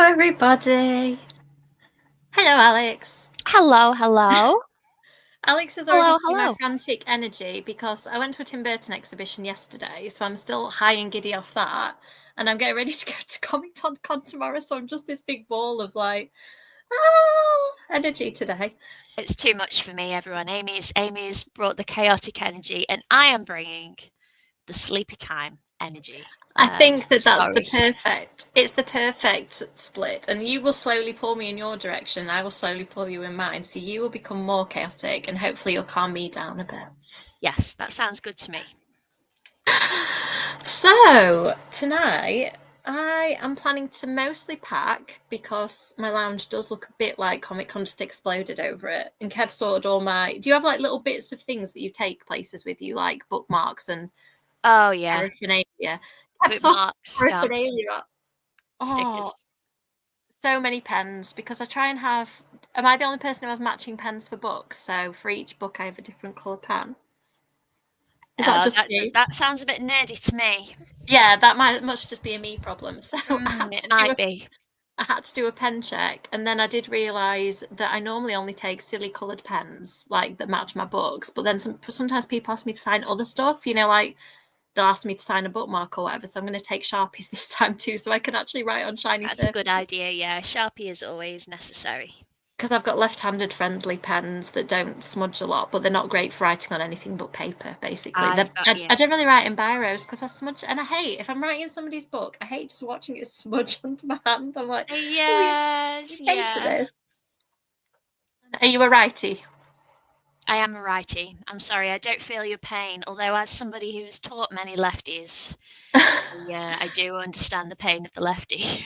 everybody. Hello, Alex. Hello. Alex has already seen my frantic energy because I went to a Tim Burton exhibition yesterday, so I'm still high and giddy off that. And I'm getting ready to go to Comic-Con tomorrow, so I'm just this big ball of energy today. It's too much for me, everyone. Amy's brought the chaotic energy, and I am bringing the sleepy time energy. I think that's it's the perfect split, and you will slowly pull me in your direction. I will slowly pull you in mine, so you will become more chaotic, and hopefully you'll calm me down a bit. Yes, that sounds good to me. So tonight I am planning to mostly pack because my lounge does look a bit like Comic-Con just exploded over it. And Kev sorted all my. Do you have like little bits of things that you take places with you, like bookmarks and paraphernalia? Bookmarks, paraphernalia. Stickers. So many pens because I try and have. Am I the only person who has matching pens for books? So for each book, I have a different colour pen. That sounds a bit nerdy to me. Yeah, that must just be a me problem. So it might be. I had to do a pen check, and then I did realise that I normally only take silly coloured pens, like that match my books. But then sometimes people ask me to sign other stuff, like they'll ask me to sign a bookmark or whatever. So I'm going to take Sharpies this time too, so I can actually write on shiny surfaces. That's a good idea, yeah. Sharpie is always necessary. Because I've got left-handed friendly pens that don't smudge a lot, but they're not great for writing on anything but paper, basically. I don't really write in biros because I smudge, and I hate, if I'm writing somebody's book, I hate just watching it smudge onto my hand. I'm like, yes, for this. Are you a righty? I am a righty. I'm sorry, I don't feel your pain, although as somebody who's taught many lefties, I do understand the pain of the lefty.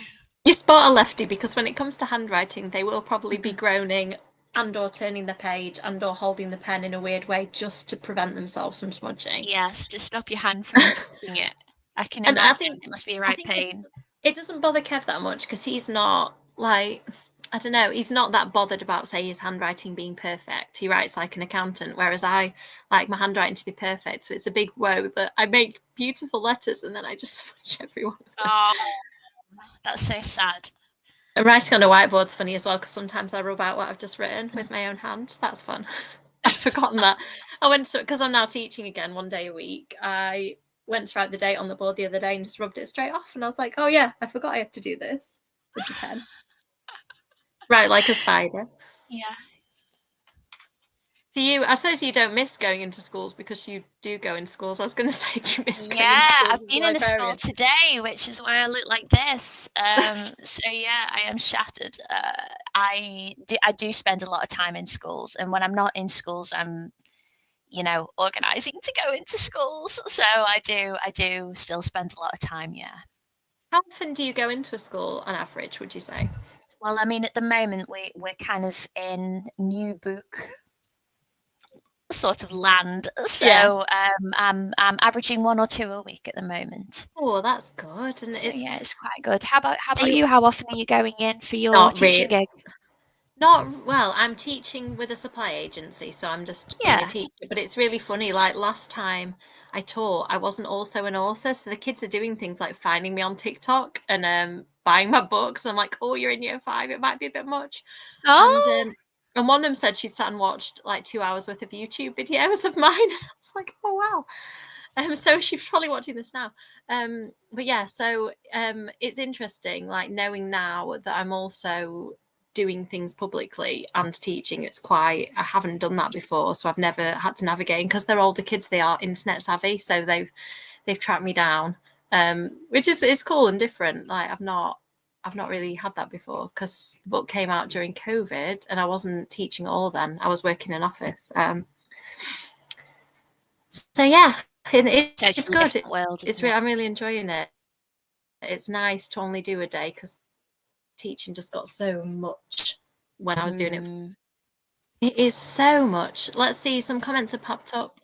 You spot a lefty because when it comes to handwriting, they will probably be groaning and or turning the page and or holding the pen in a weird way just to prevent themselves from smudging. Yes, to stop your hand from touching it. I can imagine it must be a right pain. It doesn't bother Kev that much because he's not like, I don't know, he's not that bothered about, say, his handwriting being perfect. He writes like an accountant, whereas I like my handwriting to be perfect. So it's a big woe that I make beautiful letters and then I just smudge every one of them. Oh, that's so sad. And writing on a whiteboard's funny as well because sometimes I rub out what I've just written with my own hand. That's fun. I'd forgotten that. I went to, because I'm now teaching again 1 day a week, I went to write the date on the board the other day and just rubbed it straight off. And I was like, oh yeah, I forgot I have to do this with the pen. Right, like a spider. Yeah. I suppose you don't miss going into schools because you do go in schools. I was going to say, do you miss going into schools? Yeah, I've been in a school today, which is why I look like this. So yeah, I am shattered. I do spend a lot of time in schools, and when I'm not in schools, I'm, organising to go into schools. So I do still spend a lot of time. Yeah. How often do you go into a school on average, would you say? Well, I mean, at the moment we're kind of in new book sort of land, so I'm averaging 1 or 2 a week at the moment. Oh, that's good. And so, it's quite good. How about you? How often are you going in for your teaching gig? Not well. I'm teaching with a supply agency, so I'm just being a teacher. But it's really funny. Like last time I taught, I wasn't also an author, so the kids are doing things like finding me on TikTok and buying my books. I'm like, oh, you're in year 5. It might be a bit much. Oh. And one of them said she'd sat and watched like 2 hours worth of YouTube videos of mine. And I was like, oh, wow. So she's probably watching this now. But yeah, so it's interesting, like knowing now that I'm also doing things publicly and teaching. I haven't done that before. So I've never had to navigate, because they're older kids, they are internet savvy. So they've tracked me down, which is cool and different. Like I've not really had that before because the book came out during COVID and I wasn't teaching at all then. I was working in office. So yeah, it's good. I'm really enjoying it. It's nice to only do a day because teaching just got so much when I was doing it. It is so much. Let's see, some comments have popped up.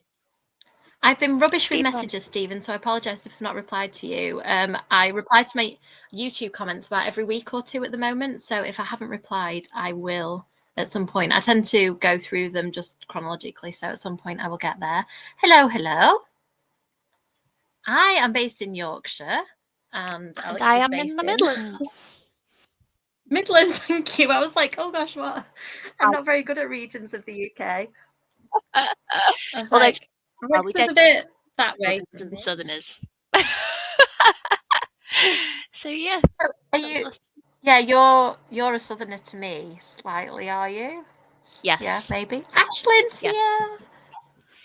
I've been rubbish with messages, Stephen, so I apologise if I've not replied to you. I reply to my YouTube comments about every week or 2 at the moment, so if I haven't replied, I will at some point. I tend to go through them just chronologically, so at some point I will get there. Hello. I am based in Yorkshire, and Alex I am in the Midlands. Midlands, thank you. I was like, oh gosh, what? I'm not very good at regions of the UK. I was Well, like, we Alex is don't a bit that way to from the me. Southerners. So yeah, Oh, are that's you? us. Yeah, you're a Southerner to me, slightly, are you? Yeah, Yes. maybe. Ashlyn's Yes. here.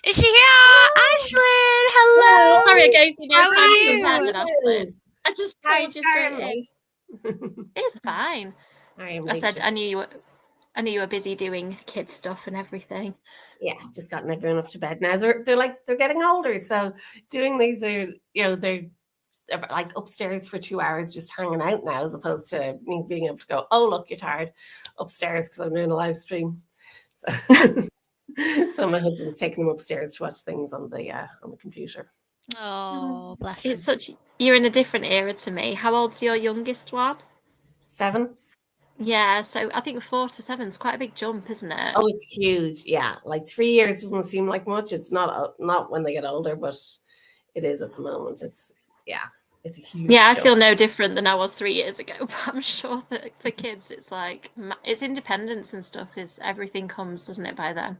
Is she here? Ashlyn, hello. Sorry, I gave you no How are time to you? prepare then, Ashlyn. I just pulled you straight in. Late. It's fine. I am I late. said I knew you were busy doing kid stuff and everything. Yeah, just gotten everyone up to bed now. They're getting older, so doing these are they're like upstairs for 2 hours just hanging out now, as opposed to me being able to go, oh look, you're tired, upstairs because I'm doing a live stream. So, so my husband's taking them upstairs to watch things on the computer. Oh, bless him. You're in a different era to me. How old's your youngest one? 7. Yeah, so I think 4 to 7 is quite a big jump, isn't it? Oh, it's huge. Yeah, like 3 years doesn't seem like much. It's not when they get older, but it is at the moment. It's a huge. Yeah, I jump. feel no different than I was 3 years ago, but I'm sure that for kids, it's like it's independence and stuff. Is everything comes, doesn't it, by then?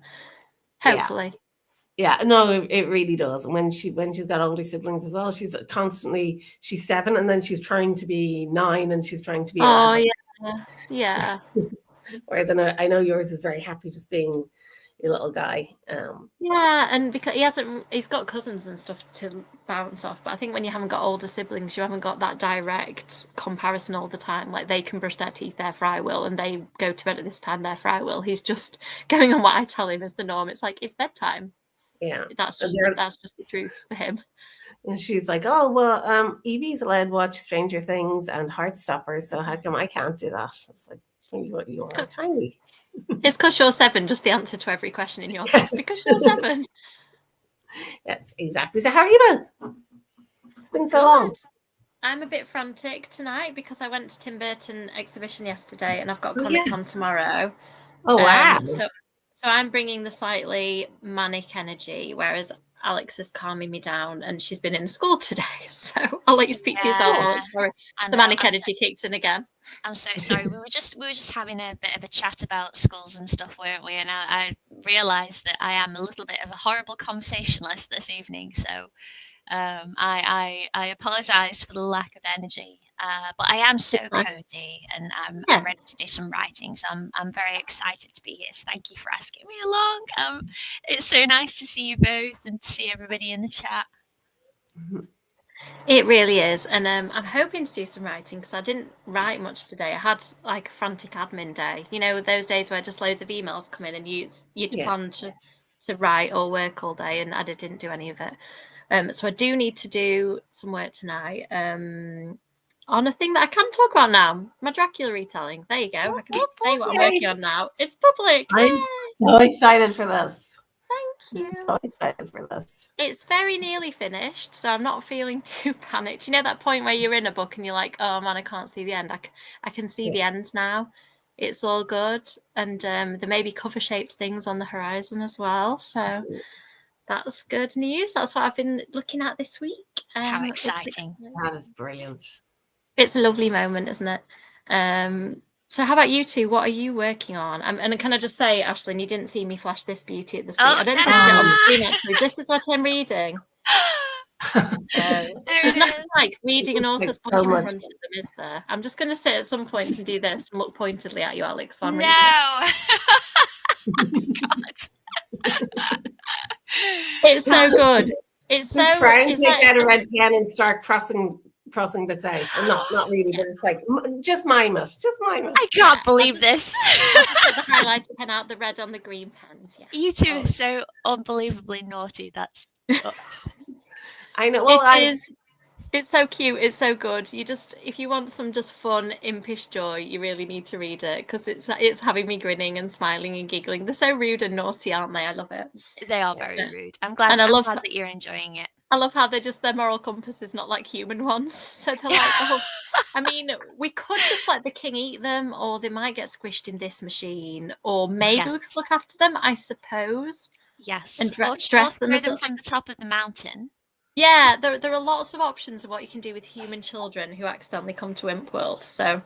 Hopefully. Yeah, no, it really does. And when she's got older siblings as well, she's 7, and then she's trying to be 9, and she's trying to be 11. Yeah. Whereas I know yours is very happy just being your little guy. Yeah, and because he's got cousins and stuff to bounce off. But I think when you haven't got older siblings, you haven't got that direct comparison all the time. Like they can brush their teeth, their fry will, and they go to bed at this time, their fry will. He's just going on what I tell him is the norm. It's like it's bedtime. Yeah, that's just the truth for him. And she's like, "Oh well, Evie's allowed to watch Stranger Things and Heartstopper, so how come I can't do that?" It's like, you are tiny. It's because you're 7, just the answer to every question in your house. Because you're 7. Yes, exactly. So how are you both? It's been so long. I'm a bit frantic tonight because I went to Tim Burton exhibition yesterday and I've got Comic-Con tomorrow. Oh wow! So I'm bringing the slightly manic energy, whereas Alex is calming me down, and she's been in school today. So I'll let you speak for yourself, Alex. Sorry, the manic energy kicked in again. I'm so sorry. We were just having a bit of a chat about schools and stuff, weren't we? And I realised that I am a little bit of a horrible conversationalist this evening. So I apologise for the lack of energy. But I am so cozy, and I'm ready to do some writing. So I'm very excited to be here. So thank you for asking me along. It's so nice to see you both and to see everybody in the chat. It really is, and I'm hoping to do some writing because I didn't write much today. I had like a frantic admin day. You know, those days where just loads of emails come in and you'd plan to write or work all day, and I didn't do any of it. So I do need to do some work tonight. On a thing that I can talk about now, my Dracula retelling. There you go. I can say what I'm working on now. It's public. I'm so excited for this. Thank you. I'm so excited for this. It's very nearly finished, so I'm not feeling too panicked. You know that point where you're in a book and you're like, oh man, I can't see the end. I can see the end now. It's all good. And there may be cover-shaped things on the horizon as well. So that's good news. That's what I've been looking at this week. How exciting. That is brilliant. It's a lovely moment, isn't it? So how about you two? What are you working on? And can I just say, Aislinn, you didn't see me flash this beauty at the screen. I don't think it's on screen actually. This is what I'm reading. There's nothing like reading an author's book in front of them, is there? I'm just going to sit at some points and do this and look pointedly at you, Alex. While I'm reading it. God. It's so good. It's so. Frank, take out a red pen and start crossing bits out. And not really, but it's like just mime it. I can't believe this. I'll just put the highlighter pen out, the red on the green pens. Yes. You two are so unbelievably naughty. That's. I know. Well, It's so cute. It's so good. If you want some just fun, impish joy, you really need to read it because it's having me grinning and smiling and giggling. They're so rude and naughty, aren't they? I love it. They are very rude. I'm glad that you're enjoying it. I love how their moral compass is not like human ones. So they're like, oh, I mean, we could just let the king eat them, or they might get squished in this machine, or maybe we could look after them, I suppose. Yes. And dress them throw them from the top of the mountain. Yeah, there are lots of options of what you can do with human children who accidentally come to Imp World. So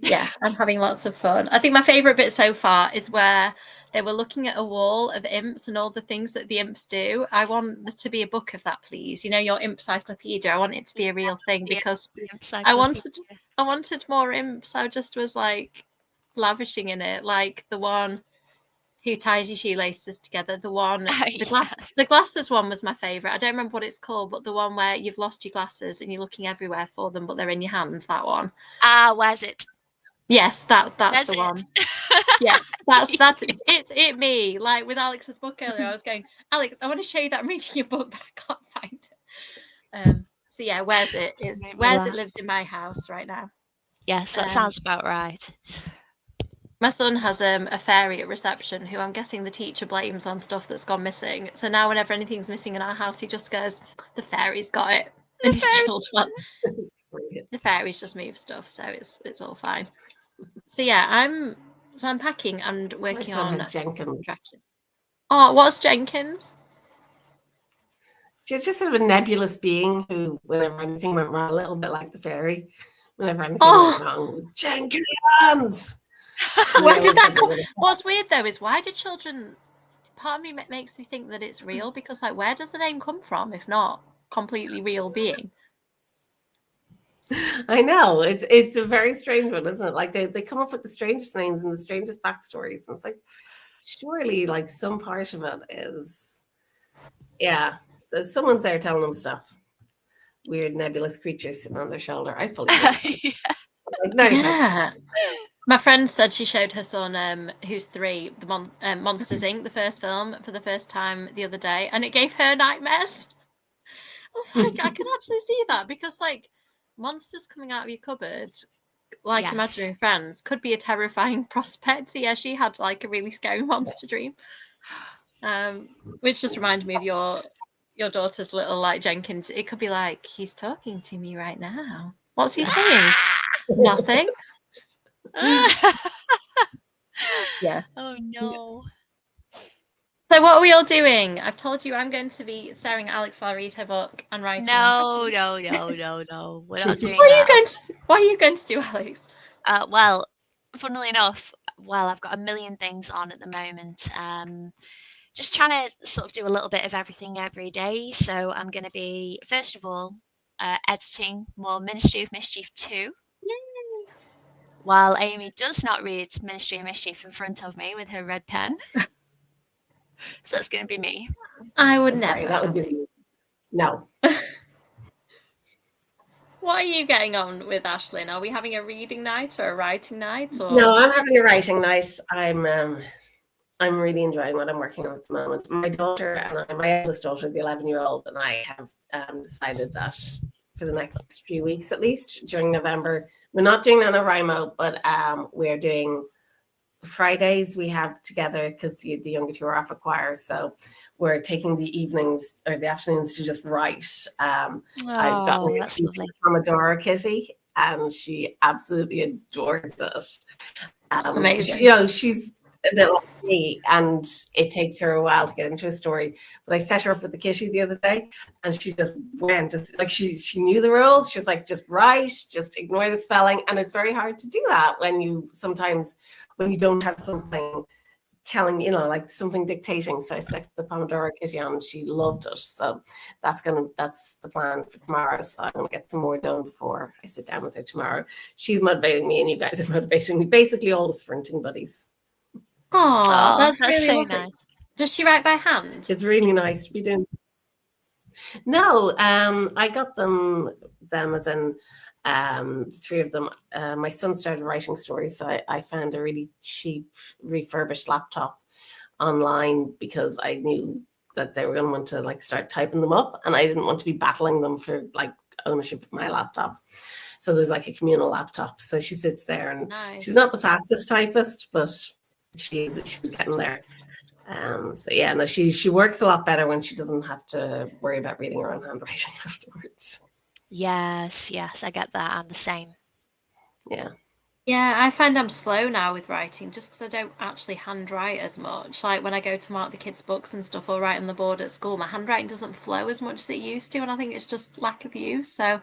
yeah, I'm having lots of fun. I think my favourite bit so far is where they were looking at a wall of imps and all the things that the imps do. I want there to be a book of that, please. You know, your imp cyclopedia. I want it to be a real thing because I wanted more imps. I just was like lavishing in it, like the one who ties your shoelaces together. The one, the glasses one was my favourite. I don't remember what it's called, but the one where you've lost your glasses and you're looking everywhere for them, but they're in your hands. That one. Where's it? Yes, that's the one. Yeah, that's it. Me, like with Alex's book earlier, I was going, Alex, I want to show you that I'm reading your book, but I can't find it. So yeah, where's it? It lives in my house right now. Yes, that sounds about right. My son has a fairy at reception who I'm guessing the teacher blames on stuff that's gone missing. So now whenever anything's missing in our house, he just goes, the fairy's got it. And his children, the fairies just move stuff, so it's all fine. So yeah, I'm packing and working on Jenkins. Oh, what's Jenkins? She's just sort of a nebulous being who, whenever anything went wrong, a little bit like the fairy, whenever anything went wrong, it was Jenkins. Where did that come? What's weird though is why do children? Part of me makes me think that it's real because, like, where does the name come from if not completely real being? I know it's a very strange one, isn't it? Like they come up with the strangest names and the strangest backstories, and it's like surely like some part of it is, yeah. So someone's there telling them stuff. Weird nebulous creatures sitting on their shoulder. I fully believe yeah. My friend said she showed her son, who's 3, the Monsters Inc., the first film, for the first time the other day, and it gave her nightmares. I was like, I can actually see that because, like, monsters coming out of your cupboard, like imaginary friends, could be a terrifying prospect. So yeah, she had like a really scary monster dream, which just reminded me of your daughter's little like Jenkins. It could be like, he's talking to me right now. What's he saying? Nothing. Yeah. Oh no. So what are we all doing? I've told you I'm going to be staring at Alex while I read her book and writing. No. We're not doing What are you going to do, Alex? Well, funnily enough, I've got a million things on at the moment. Just trying to sort of do a little bit of everything every day. So I'm going to be, first of all, editing more Ministry of Mischief 2. While Amy does not read Ministry of Mischief in front of me with her red pen. So that's going to be me. I would never. That would be me. No. What are you getting on with Aislinn? Are we having a reading night or a writing night? Or? No, I'm having a writing night. I'm really enjoying what I'm working on at the moment. My daughter and my eldest daughter, the 11-year-old, and I have decided that for the next few weeks, at least during November, we're not doing NaNoWriMo, but we're doing Fridays we have together because the younger two are off at choir. So we're taking the evenings or the afternoons to just write. I've got a Pomodoro kitty and she absolutely adores it. That's amazing. You know, she's a bit like me and it takes her a while to get into a story, but I set her up with the kitty the other day and she just went, just like she knew the rules. She was like, just write, just ignore the spelling. And it's very hard to do that when you don't have something telling, you know, like something dictating. So I set the Pomodoro kitty on and she loved it. So that's the plan for tomorrow. So I'm gonna get some more done before I sit down with her tomorrow. She's motivating me and you guys are motivating me, basically all the sprinting buddies. Oh, that's really so lovely. nice. Does she write by hand? It's really nice to be doing. No, I got them as in 3 of them. My son started writing stories, so I found a really cheap refurbished laptop online because I knew that they were going to want to like start typing them up, and I didn't want to be battling them for like ownership of my laptop. So there's like a communal laptop. So she sits there, and she's not the fastest typist, but she's getting there. So yeah, no, she works a lot better when she doesn't have to worry about reading her own handwriting afterwards. Yes, I get that. I'm the same. Yeah. Yeah, I find I'm slow now with writing just because I don't actually handwrite as much. Like when I go to mark the kids' books and stuff or write on the board at school, my handwriting doesn't flow as much as it used to, and I think it's just lack of use. So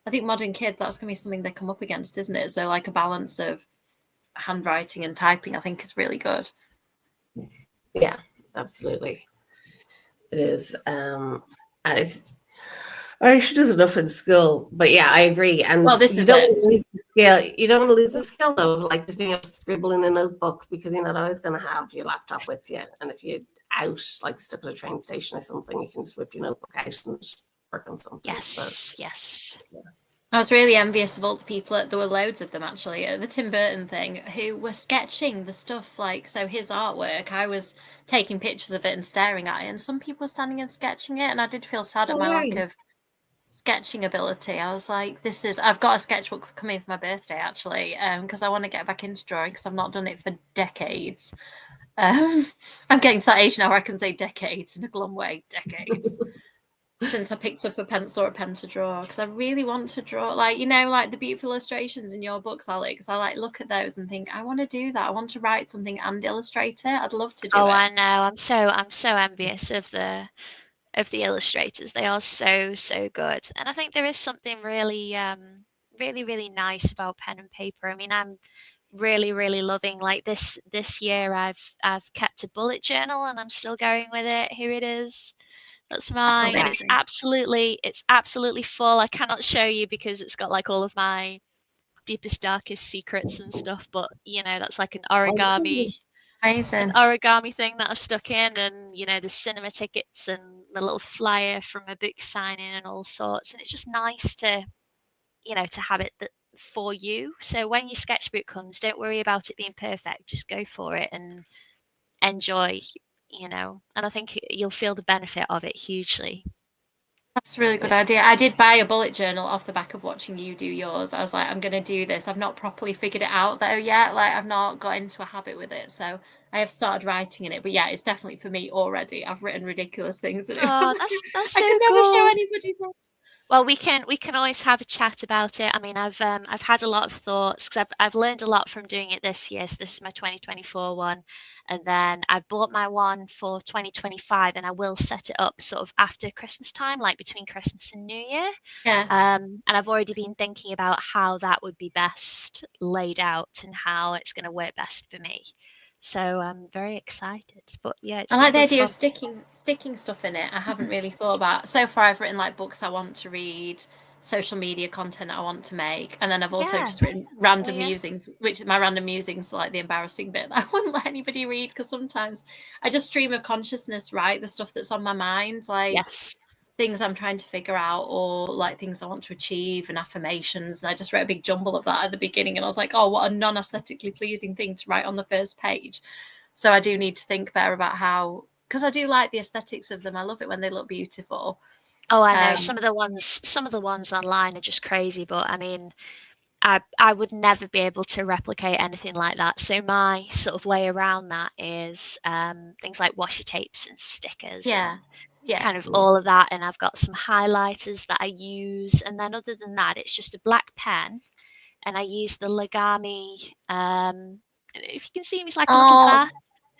I think modern kids, that's going to be something they come up against, isn't it? So like a balance of handwriting and typing, I think is really good. Yeah, absolutely. It is. She does enough in school, but yeah, I agree. And Well, this you is don't it. want to lose the skill. You don't want to lose the skill though, of like just being able to scribble in a notebook, because you're not always going to have your laptop with you. And if you're out, like stuck at a train station or something, you can just whip your notebook out and work on something. Yes, so, yes. Yeah. I was really envious of all the people. There were loads of them actually at the Tim Burton thing who were sketching the stuff. Like, so his artwork, I was taking pictures of it and staring at it, and some people were standing and sketching it, and I did feel sad at my lack of sketching ability. I was like, I've got a sketchbook coming for my birthday actually, because I want to get back into drawing because I've not done it for decades. I'm getting to that age now where I can say decades in a glum way, decades. Since I picked up a pencil or a pen to draw, because I really want to draw, like, you know, like the beautiful illustrations in your books, Alex. I like look at those and think, I want to do that. I want to write something and illustrate it. I'd love to do it. I know. I'm so envious of the illustrators. They are so good, and I think there is something really really nice about pen and paper. I mean, I'm really loving like this year. I've kept a bullet journal and I'm still going with it. Here it is. That's mine, and it's absolutely full. I cannot show you because it's got like all of my deepest, darkest secrets and stuff. But you know, that's like an origami thing that I've stuck in, and you know, the cinema tickets and the little flyer from a book signing and all sorts. And it's just nice to, you know, to have it for you. So when your sketchbook comes, don't worry about it being perfect. Just go for it and enjoy. You know, and I think you'll feel the benefit of it hugely. That's a really good idea. I did buy a bullet journal off the back of watching you do yours. I was like, I'm going to do this. I've not properly figured it out though yet. Like, I've not got into a habit with it. So I have started writing in it. But yeah, it's definitely for me already. I've written ridiculous things in it. Oh, that's so I can never show anybody that. Well, we can always have a chat about it. I mean, I've had a lot of thoughts because I've learned a lot from doing it this year. So this is my 2024 one, and then I've bought my one for 2025, and I will set it up sort of after Christmas time, like between Christmas and New Year. Yeah. And I've already been thinking about how that would be best laid out and how it's going to work best for me. So I'm very excited. But yeah, I like the idea of sticking stuff in it. I haven't really thought about. So far, I've written like books I want to read, social media content I want to make, and then I've also just written random musings, which my random musings are like the embarrassing bit that I wouldn't let anybody read, because sometimes I just stream of consciousness, right? The stuff that's on my mind, like things I'm trying to figure out, or like things I want to achieve and affirmations. And I just wrote a big jumble of that at the beginning, and I was like, oh, what a non-aesthetically pleasing thing to write on the first page. So I do need to think better about how, because I do like the aesthetics of them. I love it when they look beautiful. Oh, I know. Some of the ones online are just crazy, but I mean, I would never be able to replicate anything like that. So my sort of way around that is things like washi tapes and stickers. Kind of all of that. And I've got some highlighters that I use. And then other than that, it's just a black pen. And I use the Legami. If you can see him, he's like a little bat.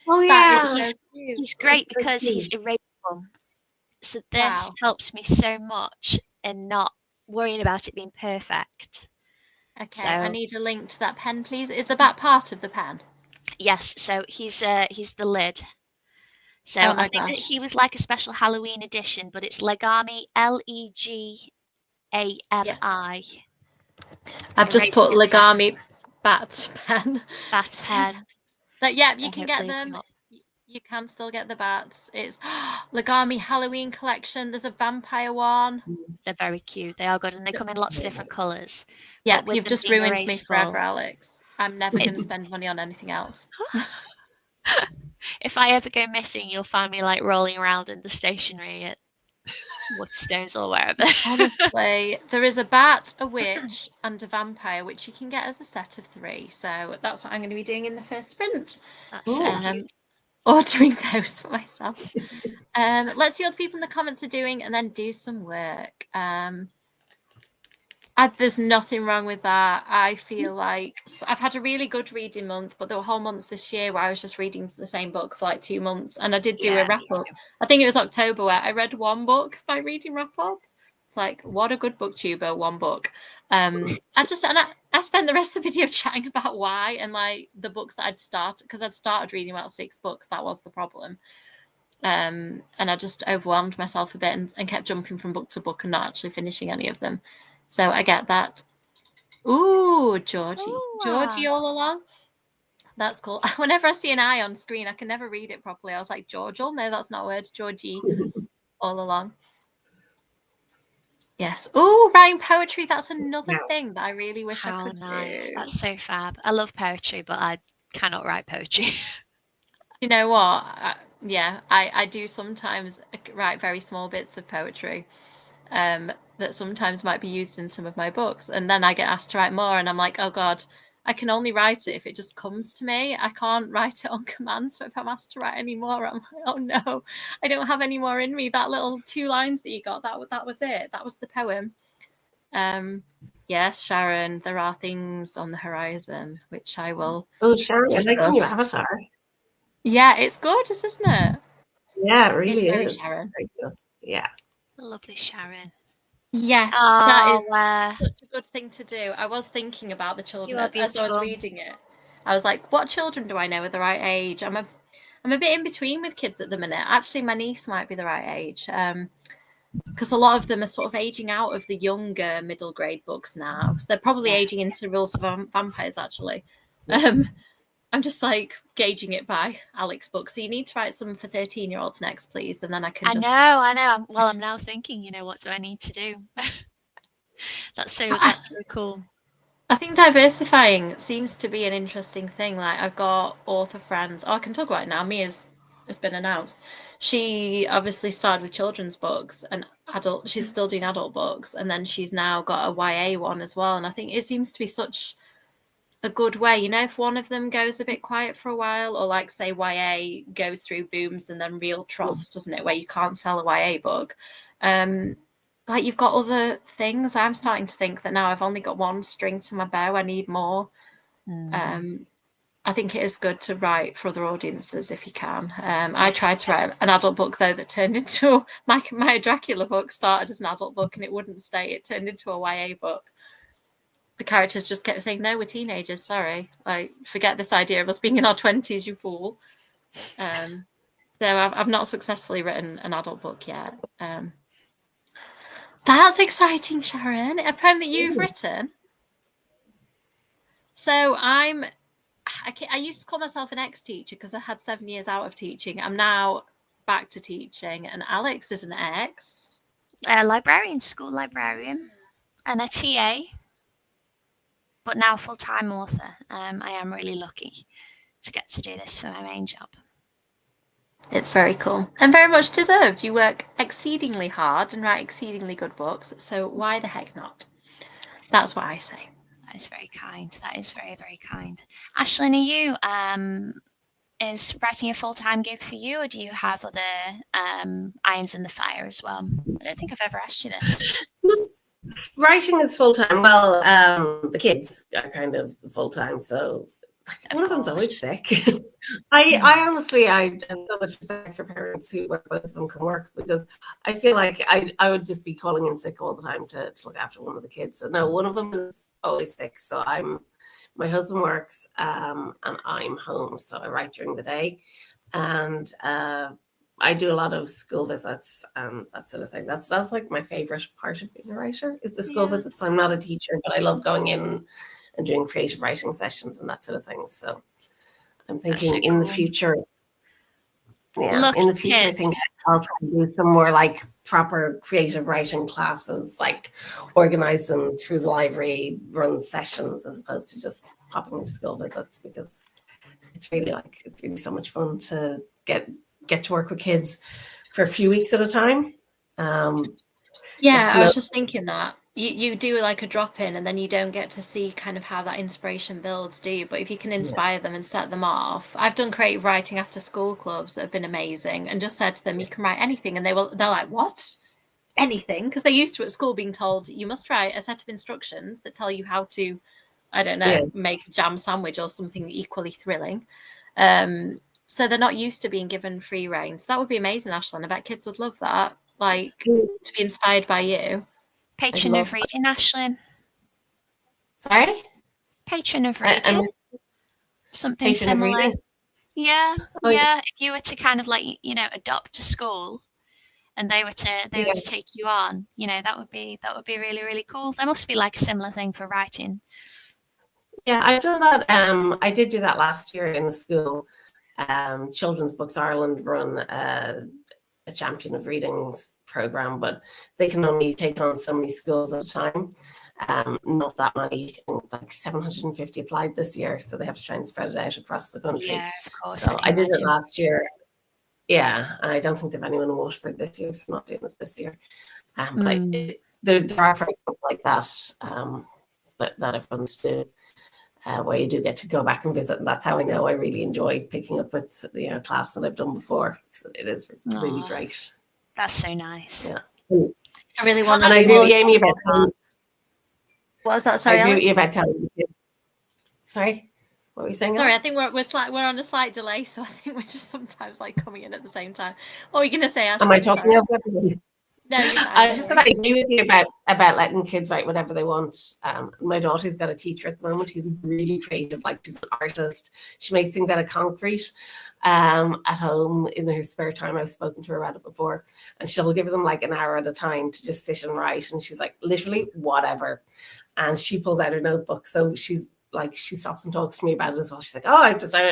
Oh yeah, he's great because he's erasable. So this helps me so much in not worrying about it being perfect. Okay, so, I need a link to that pen, please. Is the back part of the pen? Yes, so he's the lid. So I think that he was like a special Halloween edition, but it's Legami, Legami. I've just put Legami bat pen. Bat pen. But yeah, you can get them. You can still get the bats. It's Legami Halloween collection. There's a vampire one. They're very cute. They are good, and they come in lots of different colours. Yeah, you've just ruined me forever, Alex. I'm never going to spend money on anything else. If I ever go missing, you'll find me like rolling around in the stationery at Woodstones or wherever. Honestly, there is a bat, a witch, and a vampire, which you can get as a set of 3. So that's what I'm going to be doing in the first sprint. That's so cute. Ordering those for myself. Let's see what the people in the comments are doing, and then do some work. There's nothing wrong with that. I feel like I've had a really good reading month, but there were whole months this year where I was just reading the same book for like 2 months, and I did do a wrap up. I think it was October where I read one book by reading wrap up. It's like, what a good booktuber, one book. I spent the rest of the video chatting about why and like the books that I'd started, because I'd started reading about 6 books. That was the problem. And I just overwhelmed myself a bit and kept jumping from book to book and not actually finishing any of them. So I get that. Ooh, Georgie. Ooh. Georgie all along. That's cool. Whenever I see an eye on screen, I can never read it properly. I was like, Georgial? No, that's not a word. Georgie all along. Yes. Ooh, writing poetry. That's another thing that I really wish I could do. That's so fab. I love poetry, but I cannot write poetry. You know what? I do sometimes write very small bits of poetry. That sometimes might be used in some of my books, and then I get asked to write more, and I'm like, oh god, I can only write it if it just comes to me. I can't write it on command, so if I'm asked to write any more, I'm like, oh no, I don't have any more in me. That little 2 lines that you got, that was it. That was the poem. Yes, Sharon, there are things on the horizon which I will. Oh, Sharon, I like your new avatar. Yeah, it's gorgeous, isn't it? Yeah, it really is. Sharon. Yeah. Lovely Sharon. Yes, that is such a good thing to do. I was thinking about the children as I was reading it. I was like, what children do I know are the right age? I'm a bit in between with kids at the minute. Actually, my niece might be the right age. Because a lot of them are sort of aging out of the younger middle grade books now. So they're probably aging into Rules of Vampires, actually. I'm just like gauging it by Alex books. So you need to write some for 13-year-olds next, please, and then I can. I know. Well, I'm now thinking, what do I need to do? That's so cool. I think diversifying seems to be an interesting thing. Like I've got author friends. Oh, I can talk about it now. Mia's has been announced. She obviously started with children's books and adult. She's still doing adult books, and then she's now got a YA one as well. And I think it seems to be such a good way, if one of them goes a bit quiet for a while, or like say YA goes through booms and then real troughs, doesn't it, where you can't sell a YA book, like you've got other things. I'm starting to think that now I've only got one string to my bow, I need more. I think it is good to write for other audiences if you can. I tried to write an adult book though that turned into my Dracula book. Started as an adult book and it wouldn't stay. It turned into a YA book. The characters just kept saying, no, we're teenagers, sorry. Like, forget this idea of us being in our 20s, you fool. So I've not successfully written an adult book yet. That's exciting, Sharon. A poem that you've written. So I used to call myself an ex-teacher because I had 7 years out of teaching. I'm now back to teaching, and Alex is an ex. Librarian, school librarian, and a TA. But now full-time author. I am really lucky to get to do this for my main job. It's very cool and very much deserved. You work exceedingly hard and write exceedingly good books, so why the heck not? That's what I say. That is very kind. That is very, very kind. Aislinn, are you, is writing a full-time gig for you, or do you have other irons in the fire as well? I don't think I've ever asked you this. Writing is full-time. Well, the kids are kind of full-time, so one of them's always sick. I honestly, I have so much respect for parents who both of them can work, because I feel like I would just be calling in sick all the time to look after one of the kids. So no, one of them is always sick. So my husband works and I'm home, so I write during the day, and I do a lot of school visits and that sort of thing. That's like my favorite part of being a writer, is the school visits. I'm not a teacher, but I love going in and doing creative writing sessions and that sort of thing. So I'm thinking in the future, I think I'll try to do some more like proper creative writing classes, like organize them through the library, run sessions, as opposed to just popping into school visits, because it's really so much fun to get to work with kids for a few weeks at a time. I was just thinking that you do like a drop-in and then you don't get to see kind of how that inspiration builds, do you? But if you can inspire them and set them off. I've done creative writing after school clubs that have been amazing, and just said to them, you can write anything, and they're like, what? anything, because they're used to at school being told you must write a set of instructions that tell you how to, I don't know, make a jam sandwich or something equally thrilling. So they're not used to being given free rein. So that would be amazing, Aislinn. I bet kids would love that, like to be inspired by you. Patron of reading, Aislinn. Sorry? Patron of reading. Something patron similar. Of reading? Yeah, yeah. If you were to kind of like, you know, adopt a school and they were to take you on, you know, that would be really, really cool. There must be like a similar thing for writing. Yeah, I've done that. I did do that last year in a school. Children's Books Ireland run a Champion of Readings program, but they can only take on so many schools at a time. Not that many, like 750 applied this year, so they have to try and spread it out across the country. Yeah, of course. So I did it last year. Yeah, I don't think they've anyone in Waterford this year, so I'm not doing it this year. But there are programs like that that I've run to do. Where you do get to go back and visit, and that's how I know I really enjoy picking up with the class that I've done before. So it is really great. That's so nice. Yeah, I really want. And I agree with Amy about telling. What was that? Sorry, I agree Alex? with you about telling. Sorry, what were you saying? Sorry, Alex? I think we're on a slight delay, so I think we're just sometimes like coming in at the same time. What were you going to say, Aislinn? Am I talking over everybody? No, you're fine. I was just going to agree with you about letting kids write whatever they want. My daughter's got a teacher at the moment who's really creative, like she's an artist. She makes things out of concrete at home in her spare time. I've spoken to her about it before, and she'll give them like an hour at a time to just sit and write. And she's like, literally whatever. And she pulls out her notebook. So she's like, she stops and talks to me about it as well. She's like, oh,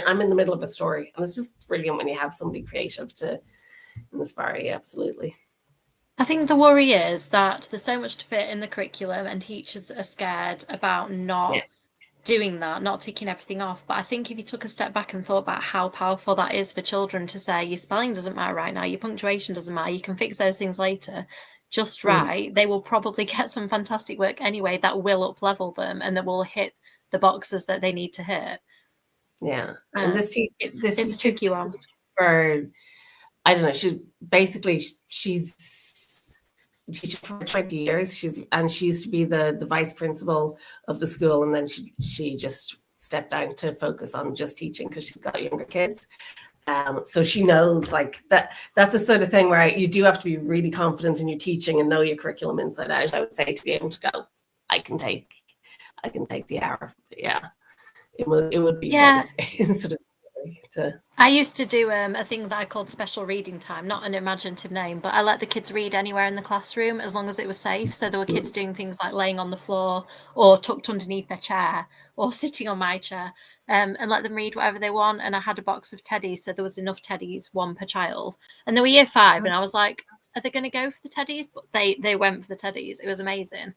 I'm in the middle of a story. And it's just brilliant when you have somebody creative to inspire you. Absolutely. I think the worry is that there's so much to fit in the curriculum and teachers are scared about not doing that, not ticking everything off. But I think if you took a step back and thought about how powerful that is for children to say, your spelling doesn't matter right now, your punctuation doesn't matter, you can fix those things later, just right, they will probably get some fantastic work anyway that will up-level them and that will hit the boxes that they need to hit. Yeah. And this it's a tricky one. For, I don't know, she's teaching for 20 years. She used to be the vice principal of the school, and then she just stepped down to focus on just teaching because she's got younger kids. So she knows like that's the sort of thing where you do have to be really confident in your teaching and know your curriculum inside out. I would say to be able to go, I can take the hour. Yeah, it would be sort of. I used to do a thing that I called special reading time, not an imaginative name, but I let the kids read anywhere in the classroom as long as it was safe. So there were kids doing things like laying on the floor or tucked underneath their chair or sitting on my chair, and let them read whatever they want. And I had a box of teddies, so there was enough teddies, one per child. And they were year 5, and I was like, are they going to go for the teddies? But they went for the teddies. It was amazing.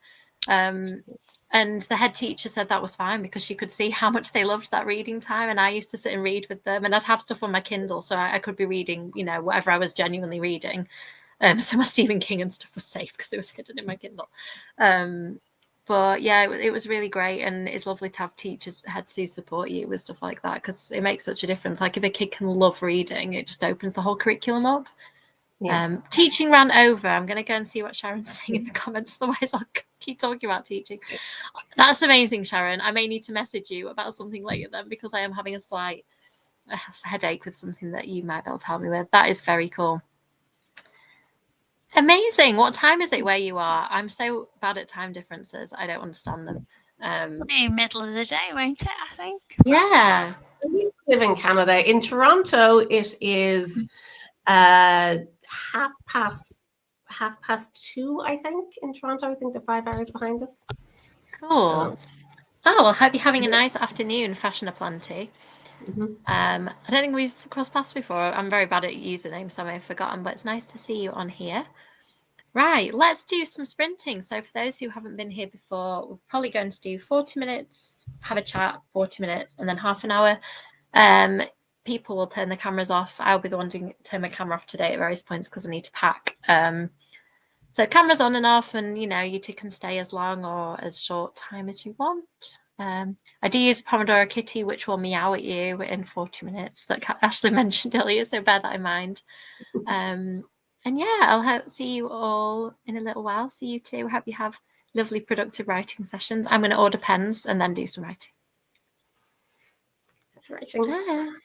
And the head teacher said that was fine because she could see how much they loved that reading time. And I used to sit and read with them, and I'd have stuff on my Kindle, so I could be reading, you know, whatever I was genuinely reading. So my Stephen King and stuff was safe because it was hidden in my Kindle. But yeah, it was really great, and it's lovely to have teachers, heads who support you with stuff like that because it makes such a difference. Like if a kid can love reading, it just opens the whole curriculum up. Yeah. Teaching ran over. I'm going to go and see what Sharon's saying in the comments. Otherwise, I'll keep talking about teaching. That's amazing, Sharon. I may need to message you about something later then because I am having a slight headache with something that you might be able to help me with. That is very cool. Amazing. What time is it where you are? I'm so bad at time differences. I don't understand them. It'll be middle of the day, won't it? I think. Yeah. I used to live in Canada. In Toronto, it is half past 2, I think. In Toronto, I think they're 5 hours behind us. Cool. So. Oh, well, hope you're having a nice afternoon, Fashion Aplenty. I don't think we've crossed paths before. I'm very bad at usernames, so I may have forgotten, but it's nice to see you on here. Right, let's do some sprinting. So for those who haven't been here before, we're probably going to do 40 minutes, have a chat, 40 minutes, and then half an hour. People will turn the cameras off. I'll be the one to turn my camera off today at various points because I need to pack. So cameras on and off, and you know, you two can stay as long or as short time as you want. I do use a Pomodoro Kitty, which will meow at you in 40 minutes, like Ashley mentioned earlier, so bear that in mind. And yeah, I'll see you all in a little while. See you too. Hope you have lovely, productive writing sessions. I'm going to order pens and then do some writing. Writing.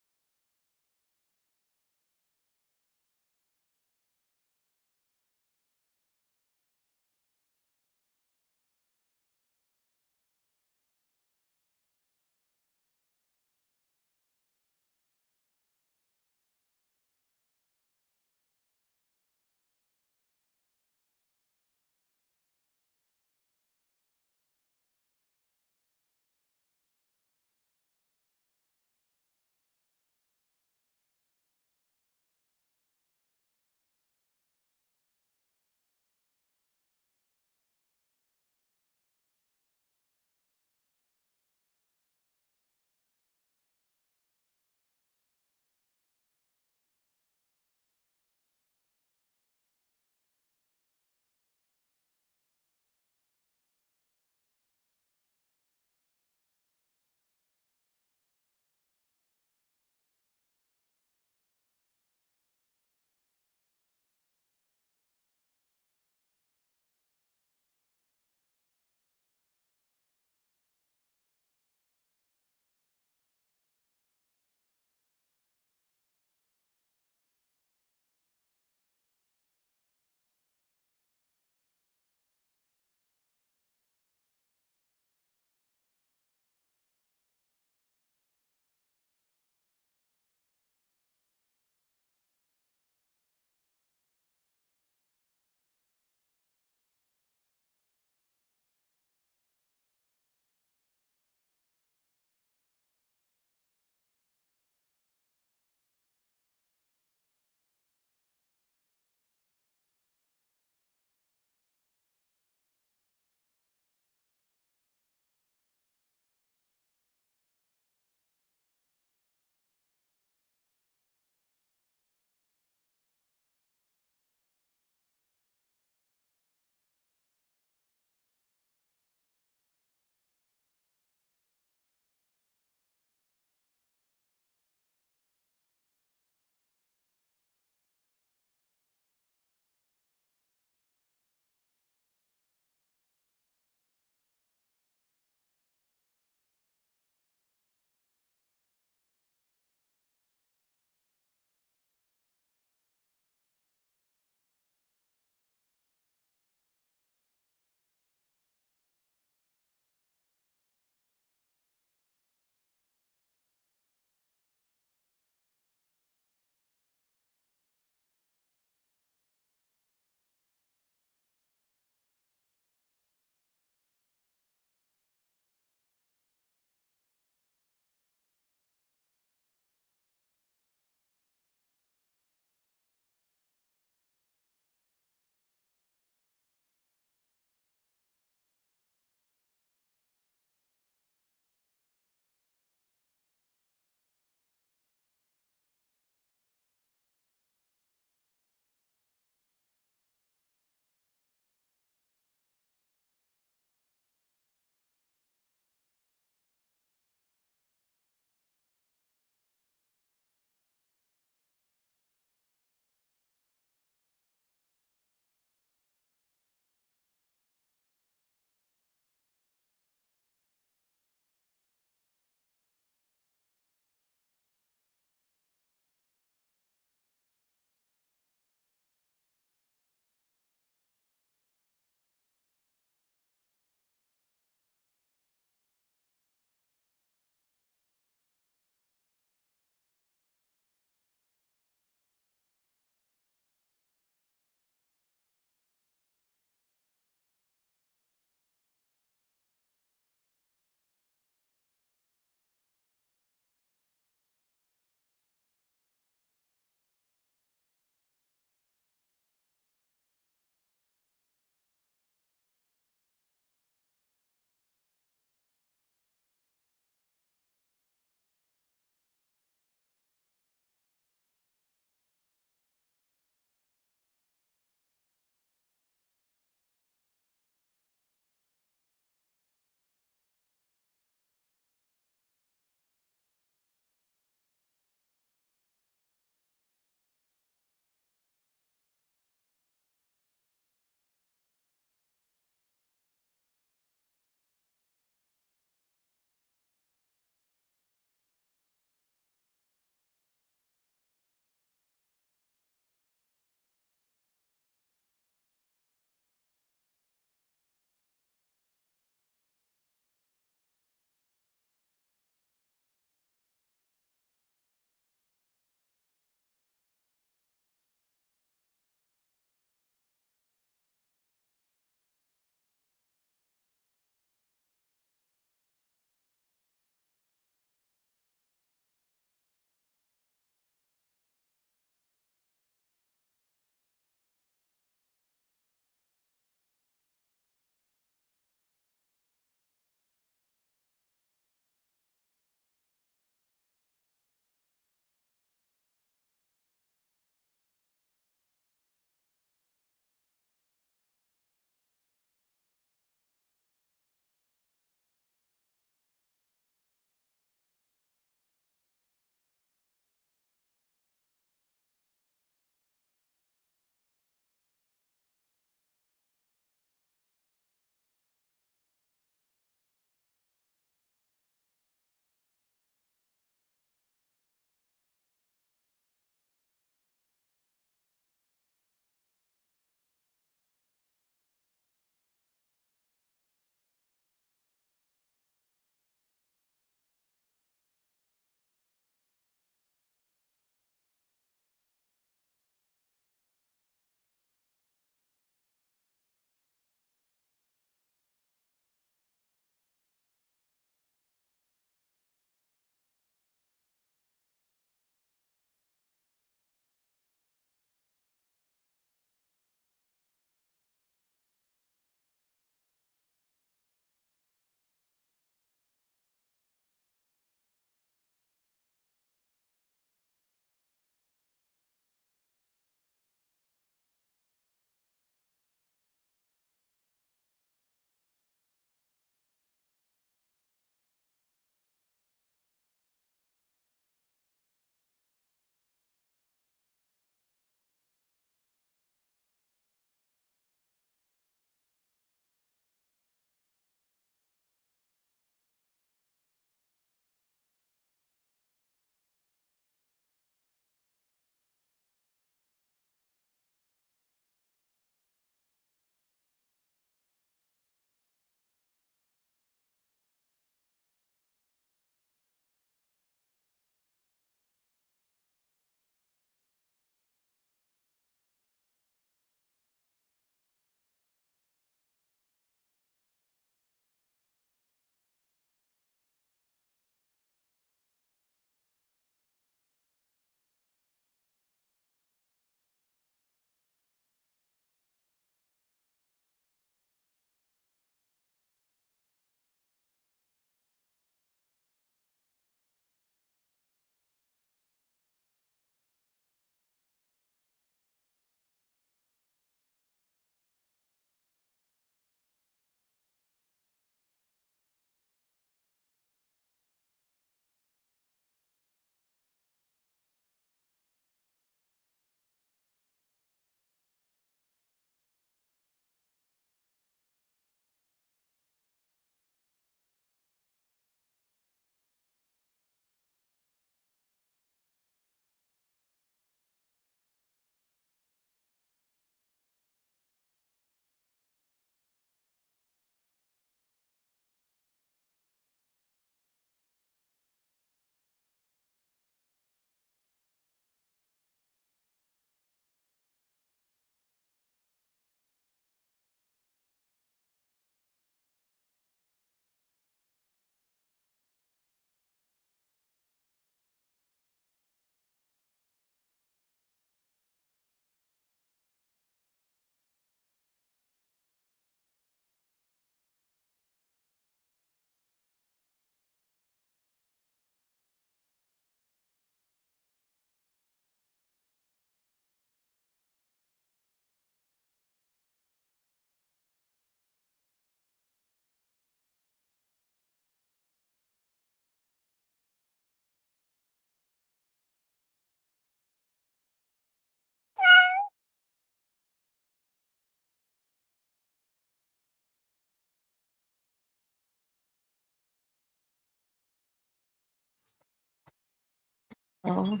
Oh.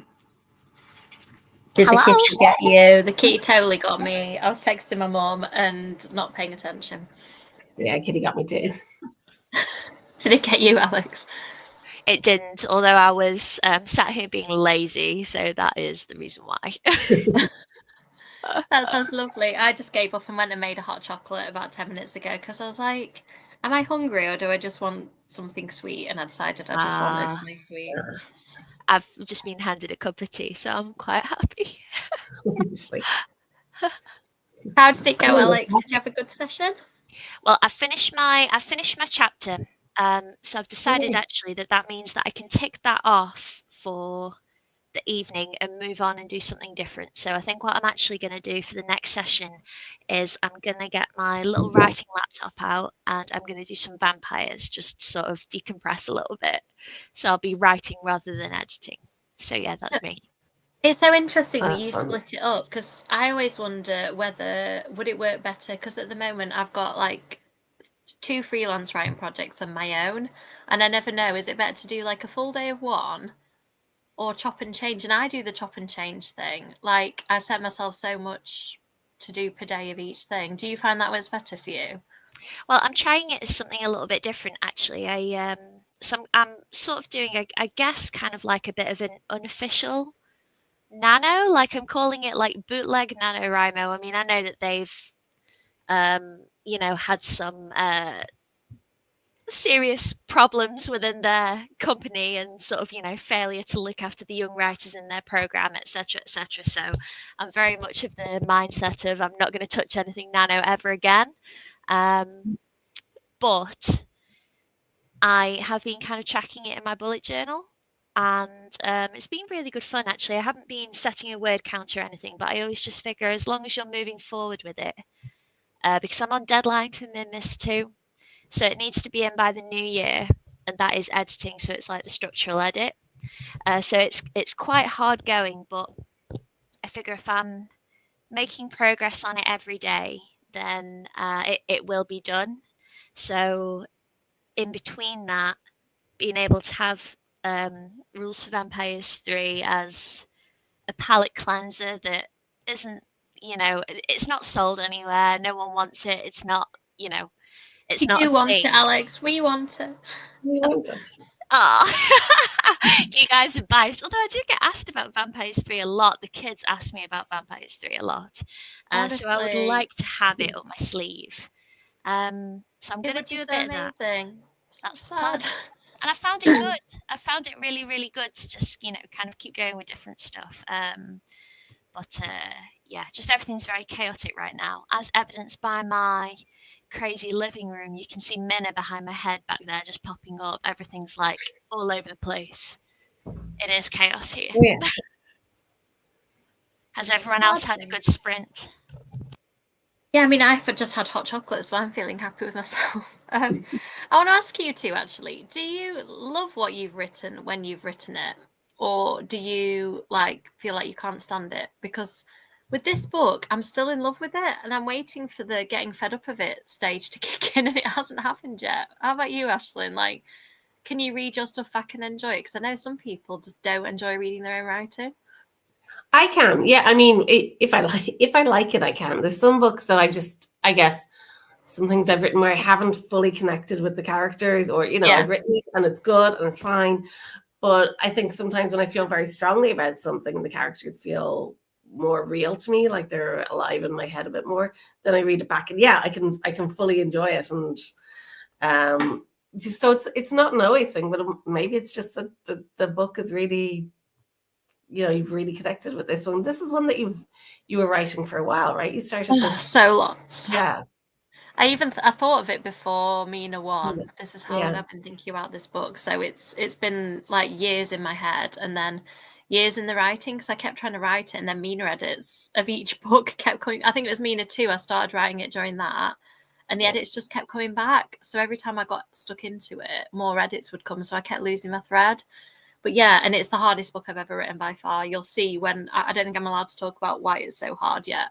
Did Hello? the kitty get you? The kitty totally got me. I was texting my mom and not paying attention. Yeah, kitty got me too. Did it get you, Alex? It didn't, although I was sat here being lazy, so that is the reason why. That sounds lovely. I just gave up and went and made a hot chocolate about 10 minutes ago because I was like, am I hungry or do I just want something sweet? And I decided I just wanted something sweet. I've just been handed a cup of tea, so I'm quite happy. How did it go, Alex? Did you have a good session? Well, I finished my chapter, so I've decided actually that means that I can tick that off for the evening and move on and do something different. So I think what I'm actually going to do for the next session is I'm going to get my little writing laptop out and I'm going to do some vampires, just sort of decompress a little bit. So I'll be writing rather than editing. So yeah, that's me. It's so interesting that That's you fun. split it up because I always wonder whether would it work better because at the moment I've got like 2 freelance writing projects on my own and I never know, is it better to do like a full day of one or chop and change? And I do the chop and change thing. Like I set myself so much to do per day of each thing. Do you find that was better for you? Well, I'm trying it as something a little bit different actually. I'm sort of doing I guess kind of like a bit of an unofficial nano, like I'm calling it like bootleg NaNoWriMo. I mean, I know that they've had some serious problems within their company and sort of failure to look after the young writers in their program, etc., etc. So I'm very much of the mindset of I'm not going to touch anything nano ever again, but I have been kind of tracking it in my bullet journal and it's been really good fun actually. I haven't been setting a word count or anything, but I always just figure as long as you're moving forward with it, because I'm on deadline for Miss 2. So it needs to be in by the new year, and that is editing. So it's like the structural edit. So it's quite hard going, but I figure if I'm making progress on it every day, then it will be done. So in between that, being able to have Rules for Vampires 3 as a palette cleanser that isn't, it's not sold anywhere. No one wants it. It's not, it's You not do a want thing. it, Alex. We want it. We want it. You guys are biased. Although I do get asked about Vampires 3 a lot. The kids ask me about Vampires 3 a lot. So I would like to have it up my sleeve. So I'm going to do a bit of that. That's so the plan. sad. And I found it good. I found it really, really good to just, kind of keep going with different stuff. But yeah, just everything's very chaotic right now, as evidenced by my crazy living room. You can see Mina behind my head back there just popping up. Everything's like all over the place. It is chaos here. Yeah. Has everyone else had a good sprint? Yeah, I mean, I've just had hot chocolate, so I'm feeling happy with myself. I want to ask you two, actually, do you love what you've written when you've written it? Or do you feel like you can't stand it? Because with this book, I'm still in love with it and I'm waiting for the getting fed up of it stage to kick in and it hasn't happened yet. How about you, Aislinn? Can you read your stuff back and enjoy it? Because I know some people just don't enjoy reading their own writing. I can, yeah. I mean, if I like it, I can. There's some books that I guess, some things I've written where I haven't fully connected with the characters, or I've written it and it's good and it's fine. But I think sometimes when I feel very strongly about something, the characters feel more real to me, like they're alive in my head a bit more. Then I read it back, and yeah, I can fully enjoy it. And so it's not an always thing, but maybe it's just that the book is really. You've really connected with this one. This is one that you were writing for a while, right? You started this so long. Yeah. I thought of it before Mina won. Yeah. This is how long I've been thinking about this book. So it's been like years in my head and then years in the writing because I kept trying to write it and then Mina edits of each book kept coming. I think it was Mina 2. I started writing it during that and the edits just kept coming back. So every time I got stuck into it, more edits would come. So I kept losing my thread. But yeah, and it's the hardest book I've ever written by far. You'll see when I don't think I'm allowed to talk about why it's so hard yet.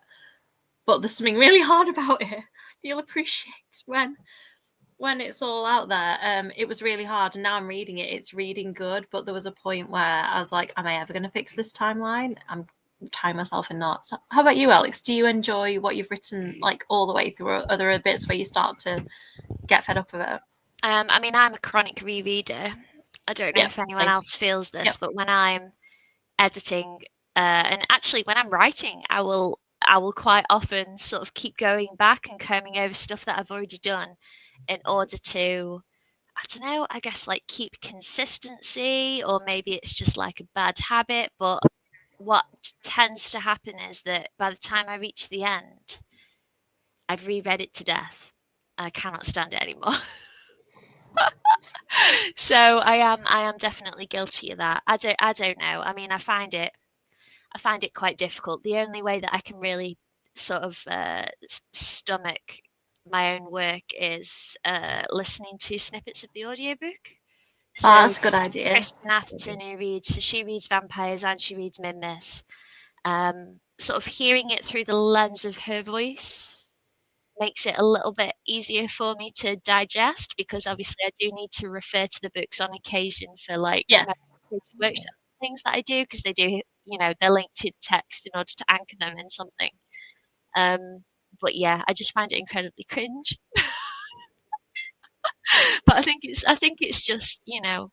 But there's something really hard about it. You'll appreciate when when it's all out there, it was really hard, and now I'm reading it. It's reading good, but there was a point where I was like, am I ever going to fix this timeline? I'm tying myself in knots. How about you, Alex? Do you enjoy what you've written like all the way through, or are there bits where you start to get fed up of it? I mean, I'm a chronic rereader. I don't know if anyone else feels this, but when I'm editing, and actually when I'm writing, I will quite often sort of keep going back and combing over stuff that I've already done in order to, I don't know, I guess like keep consistency, or maybe it's just like a bad habit. But what tends to happen is that by the time I reach the end, I've reread it to death and I cannot stand it anymore. So I am definitely guilty of that. I don't know. I mean, I find it quite difficult. The only way that I can really sort of stomach my own work is listening to snippets of the audiobook. So that's a good idea. Kristen Atherton, who reads, so she reads vampires and she reads Minmus. Sort of hearing it through the lens of her voice makes it a little bit easier for me to digest, because obviously I do need to refer to the books on occasion for like workshops and things that I do, because they do, you know, they're linked to the text in order to anchor them in something. But yeah, I just find it incredibly cringe. But I think it's just, you know,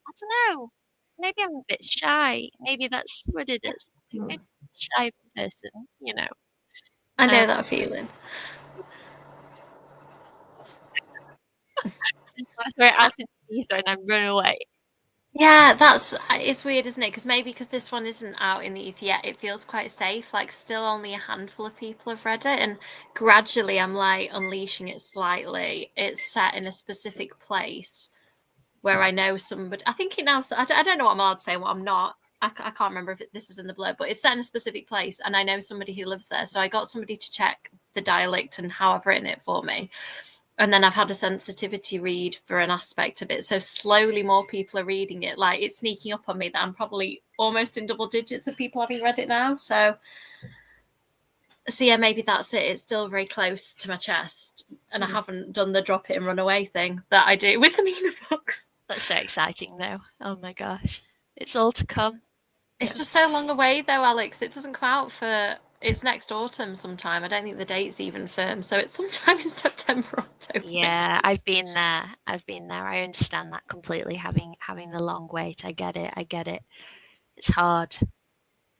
I don't know. Maybe I'm a bit shy. Maybe that's what it is. I'm a shy person, you know. I know that feeling. I just want to throw it out into the ether and then run away. Yeah, it's weird, isn't it? Because this one isn't out in the ether yet, it feels quite safe. Like, still only a handful of people have read it, and gradually I'm like unleashing it slightly. It's set in a specific place where I know somebody. I think it now. I don't know what I'm allowed to say and what I'm not. I can't remember if this is in the blurb, but it's set in a specific place, and I know somebody who lives there. So I got somebody to check the dialect and how I've written it for me. And then I've had a sensitivity read for an aspect of it. So slowly more people are reading it. Like, it's sneaking up on me that I'm probably almost in double digits of people having read it now. So yeah, maybe that's it. It's still very close to my chest. And I haven't done the drop it and run away thing that I do with the Mina books. That's so exciting though. Oh my gosh. It's all to come. It's just so long away though, Alex. It doesn't come out for... It's next autumn sometime. I don't think the date's even firm. So it's sometime in September, October. Yeah, I've been there. I understand that completely, having the long wait. I get it. It's hard.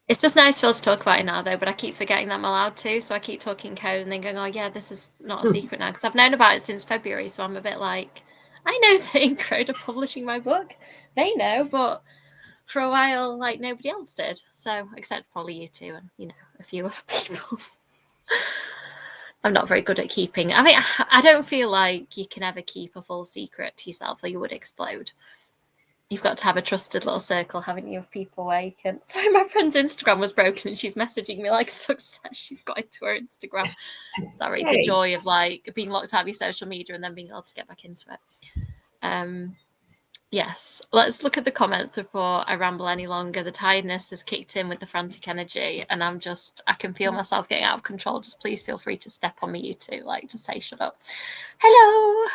It's just nice for us to talk about it now, though, but I keep forgetting that I'm allowed to. So I keep talking code and then going, oh, yeah, this is not a secret now. Because I've known about it since February. So I'm a bit like, I know that Incrode are publishing my book. They know, but for a while, like, nobody else did. So, except probably you two and, you know, a few other people. I'm not very good at keeping. I mean, I don't feel like you can ever keep a full secret to yourself or you would explode. You've got to have a trusted little circle, haven't you, of people where you can... Sorry, my friend's Instagram was broken and she's messaging me like success. She's got into her Instagram. Sorry, the joy of like being locked out of your social media and then being able to get back into it. Yes, let's look at the comments before I ramble any longer. The tiredness has kicked in with the frantic energy and I can feel myself getting out of control. Just please feel free to step on me, you two. Like, just say shut up. Hello.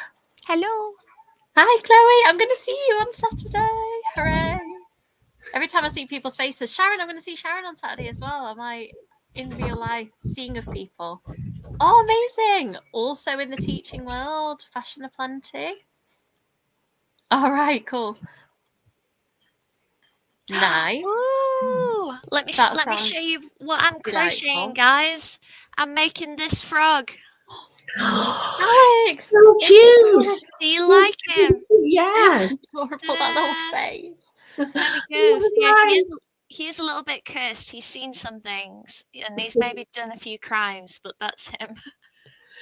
Hi, Chloe. I'm going to see you on Saturday. Hooray. Every time I see people's faces, Sharon, I'm going to see Sharon on Saturday as well. Am I in real life seeing of people? Oh, amazing. Also in the teaching world, fashion aplenty. All right, cool. Nice. Ooh, let me show you what I'm crocheting, guys. I'm making this frog. Alex, so cute. Do you like him? Yeah. Adorable, that little face. There we go. Yeah, he is a little bit cursed. He's seen some things and he's maybe done a few crimes, but that's him.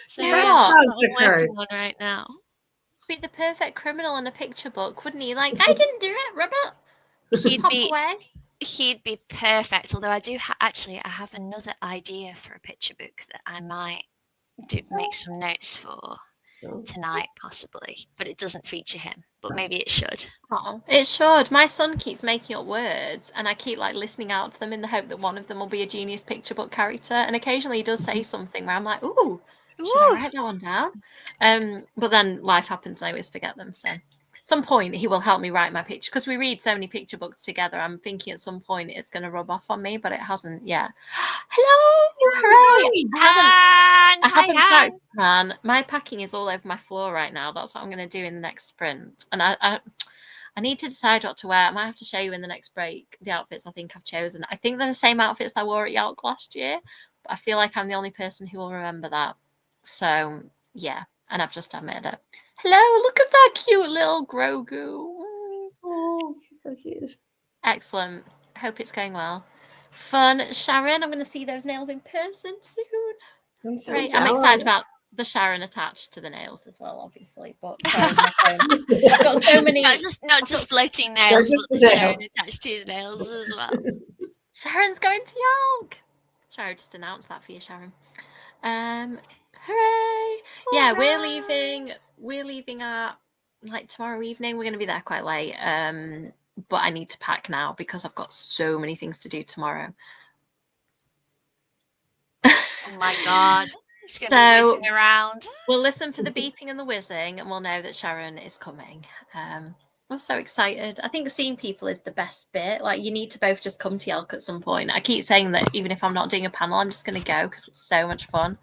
So yeah, that's what I'm working on right now. Be the perfect criminal in a picture book, wouldn't he? Like, I didn't do it, Robert. He'd be perfect. Although I do I have another idea for a picture book that I might make some notes for tonight, possibly. But it doesn't feature him. But maybe it should. Oh, it should. My son keeps making up words, and I keep like listening out to them in the hope that one of them will be a Genius picture book character. And occasionally he does say something where I'm like, ooh, Should I Ooh. write that one down? But then life happens and I always forget them. So some point he will help me write my picture, because we read so many picture books together. I'm thinking at some point it's going to rub off on me, but it hasn't yet. Hello! Hooray! I haven't packed, man. My packing is all over my floor right now. That's what I'm going to do in the next sprint. And I need to decide what to wear. I might have to show you in the next break the outfits I think I've chosen. I think they're the same outfits I wore at Yalk last year, but I feel like I'm the only person who will remember that. So, yeah. And I've just admitted it. Hello, look at that cute little Grogu. Oh, he's so cute. Excellent. Hope it's going well. Fun. Sharon, I'm going to see those nails in person soon. I'm so Right. jealous. I'm excited about the Sharon attached to the nails as well, obviously. But sorry, my phone. I've got so many. Not just floating nails, just but the the Sharon nails. attached to the nails as well. Sharon's going to Yalk. Sharon just announced that for you, Sharon. Hooray! Yeah, we're leaving at like tomorrow evening. We're going to be there quite late. But I need to pack now because I've got so many things to do tomorrow. Oh my god. So around. We'll listen for the beeping and the whizzing and we'll know that Sharon is coming. I'm so excited. I think seeing people is the best bit. Like, you need to both just come to Yelk at some point. I keep saying that even if I'm not doing a panel, I'm just going to go because it's so much fun.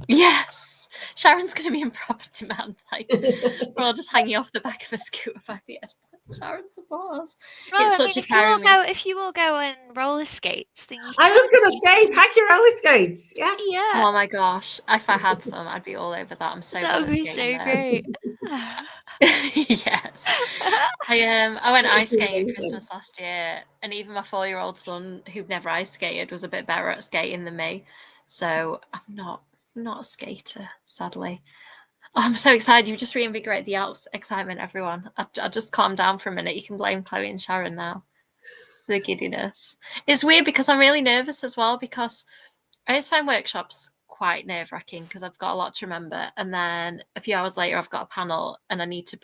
Yes. Sharon's going to be in proper demand. Like, we're all just hanging off the back of a scooter by the end. Sharon supports. Well, It's I mean, such a if you all go on roller skates, then you I was going to say, pack your roller skates. Yes. Yeah. Oh my gosh. If I had some, I'd be all over that. I'm so That good would at be skating. so great. Yes. I went ice skating at Christmas last year, and even my 4-year-old son, who'd never ice skated, was a bit better at skating than me. So I'm not a skater, sadly. Oh, I'm so excited. You just reinvigorate the Alps excitement, everyone. I just calm down for a minute. You can blame Chloe and Sharon now. The giddiness. It's weird because I'm really nervous as well, because I always find workshops quite nerve-wracking because I've got a lot to remember, and then a few hours later I've got a panel and I need to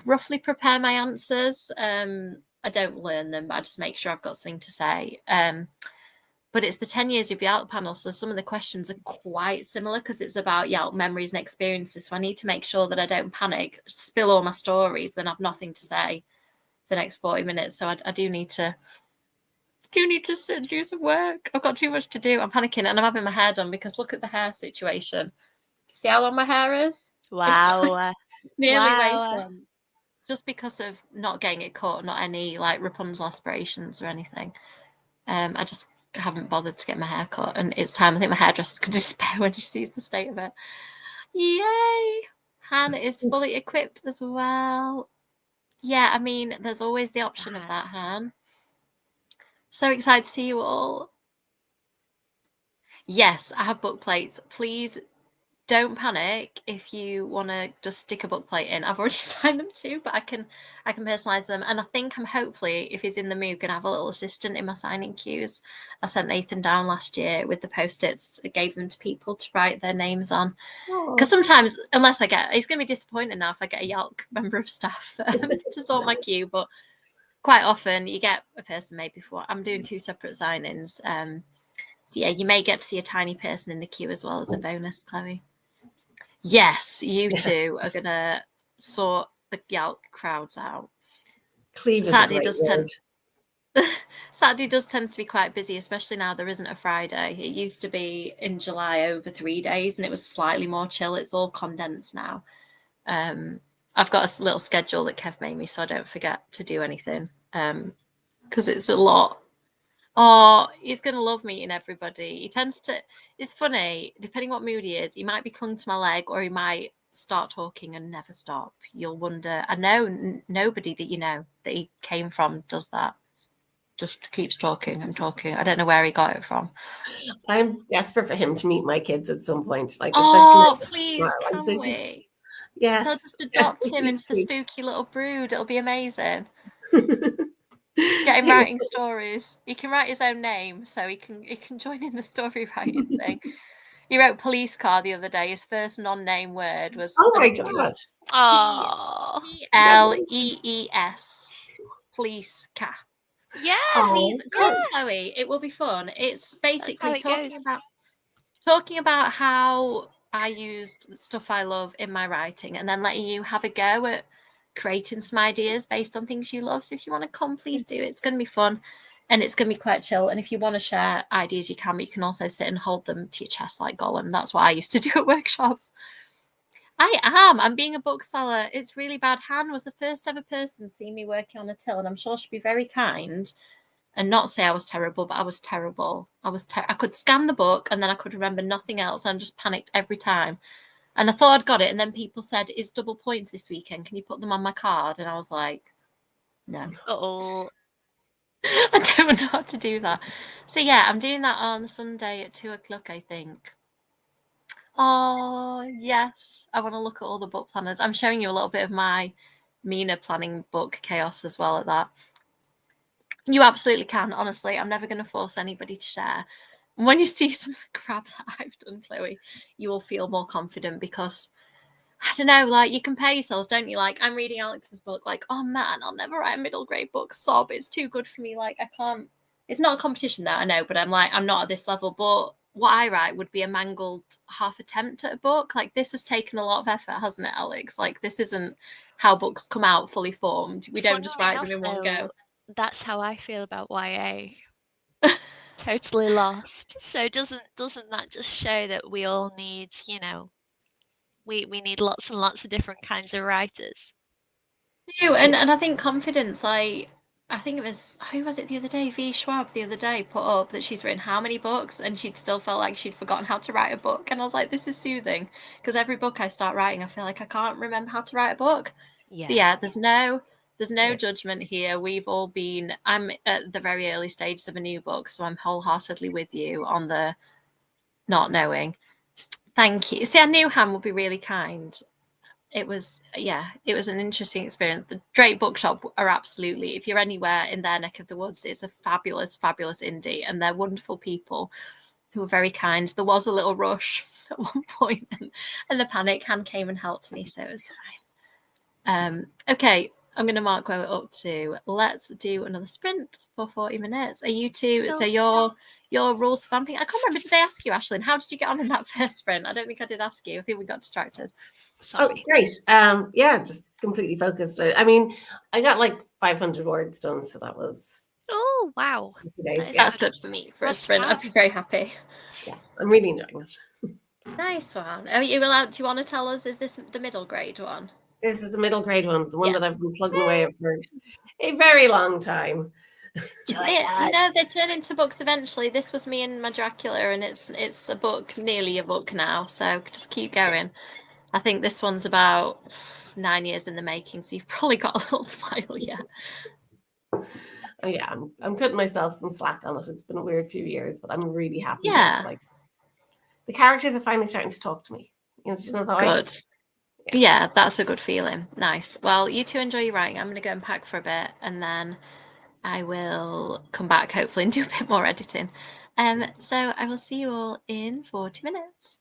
roughly prepare my answers. I don't learn them, but I just make sure I've got something to say. But it's the 10 years of Yalk panel, so some of the questions are quite similar because it's about Yalk memories and experiences. So I need to make sure that I don't panic, spill all my stories, then I've nothing to say for the next 40 minutes. So I do need to sit and do some work. I've got too much to do. I'm panicking and I'm having my hair done because look at the hair situation. See how long my hair is? Wow. Like nearly waist length. Just because of not getting it cut, not any like Rapunzel aspirations or anything. I just haven't bothered to get my hair cut, and it's time. I think my hairdresser's going to despair when she sees the state of it. Yay! Han is fully equipped as well. Yeah, I mean, there's always the option of that, Han. So excited to see you all. Yes, I have book plates. Please don't panic if you want to just stick a book plate in. I've already signed them too, but I can personalize them. And I think I'm hopefully, if he's in the mood, gonna have a little assistant in my signing queues. I sent Nathan down last year with the post-its, gave them to people to write their names on. Because sometimes, unless he's gonna be disappointed now if I get a Yalk member of staff to sort my queue, but quite often you get a person maybe for. I'm doing 2 separate signings. So yeah, you may get to see a tiny person in the queue as well as a bonus, Chloe. Yes, you two are going to sort the Yalk crowds out. Saturday does tend to be quite busy, especially now there isn't a Friday. It used to be in July over 3 days and it was slightly more chill. It's all condensed now. I've got a little schedule that Kev made me so I don't forget to do anything because it's a lot. Oh, he's going to love meeting everybody. He tends to, it's funny, depending what mood he is, he might be clung to my leg or he might start talking and never stop. You'll wonder. I know nobody that you know that he came from does that. Just keeps talking and talking. I don't know where he got it from. I'm desperate for him to meet my kids at some point. Like, oh, please, can we? Yes. They'll just adopt him into the spooky little brood. It'll be amazing. Get him writing stories. He can write his own name, so he can join in the story writing thing. He wrote police car the other day. His first non-name word was P-L-E-E-S. Police car. Yeah. Please come, Chloe. It will be fun. It's basically talking about talking about how I used stuff I love in my writing and then letting you have a go at creating some ideas based on things you love. So if you want to come, please do. It's going to be fun and it's going to be quite chill. And if you want to share ideas, you can, but you can also sit and hold them to your chest like Gollum. That's what I used to do at workshops. I'm being a bookseller. It's really bad. Han was the first ever person to see me working on a till, and I'm sure she'd be very kind and not say I was terrible, but I was terrible. I could scan the book and then I could remember nothing else. And I just panicked every time. And I thought I'd got it. And then people said, "Is double points this weekend? Can you put them on my card?" And I was like, no. Oh, I don't know how to do that. So yeah, I'm doing that on Sunday at 2:00, I think. Oh, yes. I want to look at all the book planners. I'm showing you a little bit of my Mina planning book chaos as well at that. You absolutely can, honestly. I'm never going to force anybody to share. And when you see some crap that I've done, Chloe, you will feel more confident because, I don't know, like you compare yourselves, don't you? Like I'm reading Alex's book, like, oh man, I'll never write a middle grade book. Sob, it's too good for me. Like I can't, it's not a competition there, I know, but I'm like, I'm not at this level. But what I write would be a mangled half attempt at a book. Like this has taken a lot of effort, hasn't it, Alex? Like this isn't how books come out fully formed. We don't just funnily write them in one enough, go. that's how I feel about YA. Totally lost. So doesn't that just show that we all need, you know, we need lots and lots of different kinds of writers? And I think confidence, I think it was, who was it the other day? V Schwab the other day put up that she's written how many books and she'd still felt like she'd forgotten how to write a book. And I was like, this is soothing because every book I start writing, I feel like I can't remember how to write a book. So yeah, there's no judgment here. We've all been, I'm at the very early stages of a new book, so I'm wholeheartedly with you on the not knowing. Thank you. See, I knew Han would be really kind. It was an interesting experience. The Drake Bookshop are absolutely, if you're anywhere in their neck of the woods, it's a fabulous indie and they're wonderful people who are very kind. There was a little rush at one point and the panic hand came and helped me, so it was fine. Okay, I'm going to mark where we're up to. Let's do another sprint for 40 minutes. Are you two, so your rules for vamping, I can't remember, did I ask you, Aislinn, how did you get on in that first sprint? I don't think I did ask you. I think we got distracted. Sorry. Oh, great. Yeah, just completely focused. I mean, I got like 500 words done, so that was. Oh wow. That's good for me for a sprint. I'd be very happy. Yeah, I'm really enjoying it. Nice one. Are you allowed? Do you want to tell us? Is this the middle grade one? This is the middle grade one, the one that I've been plugging away at for a very long time. They turn into books eventually. This was me and my Dracula, and it's a book, nearly a book now. So just keep going. I think this one's about 9 years in the making, so you've probably got a little while yet. Oh, yeah, I'm cutting myself some slack on it. It's been a weird few years, but I'm really happy. Yeah, that, like the characters are finally starting to talk to me. Did you know that? Good. Yeah, that's a good feeling. Nice. Well, you two enjoy your writing. I'm going to go and pack for a bit, and then I will come back hopefully and do a bit more editing. So I will see you all in 40 minutes.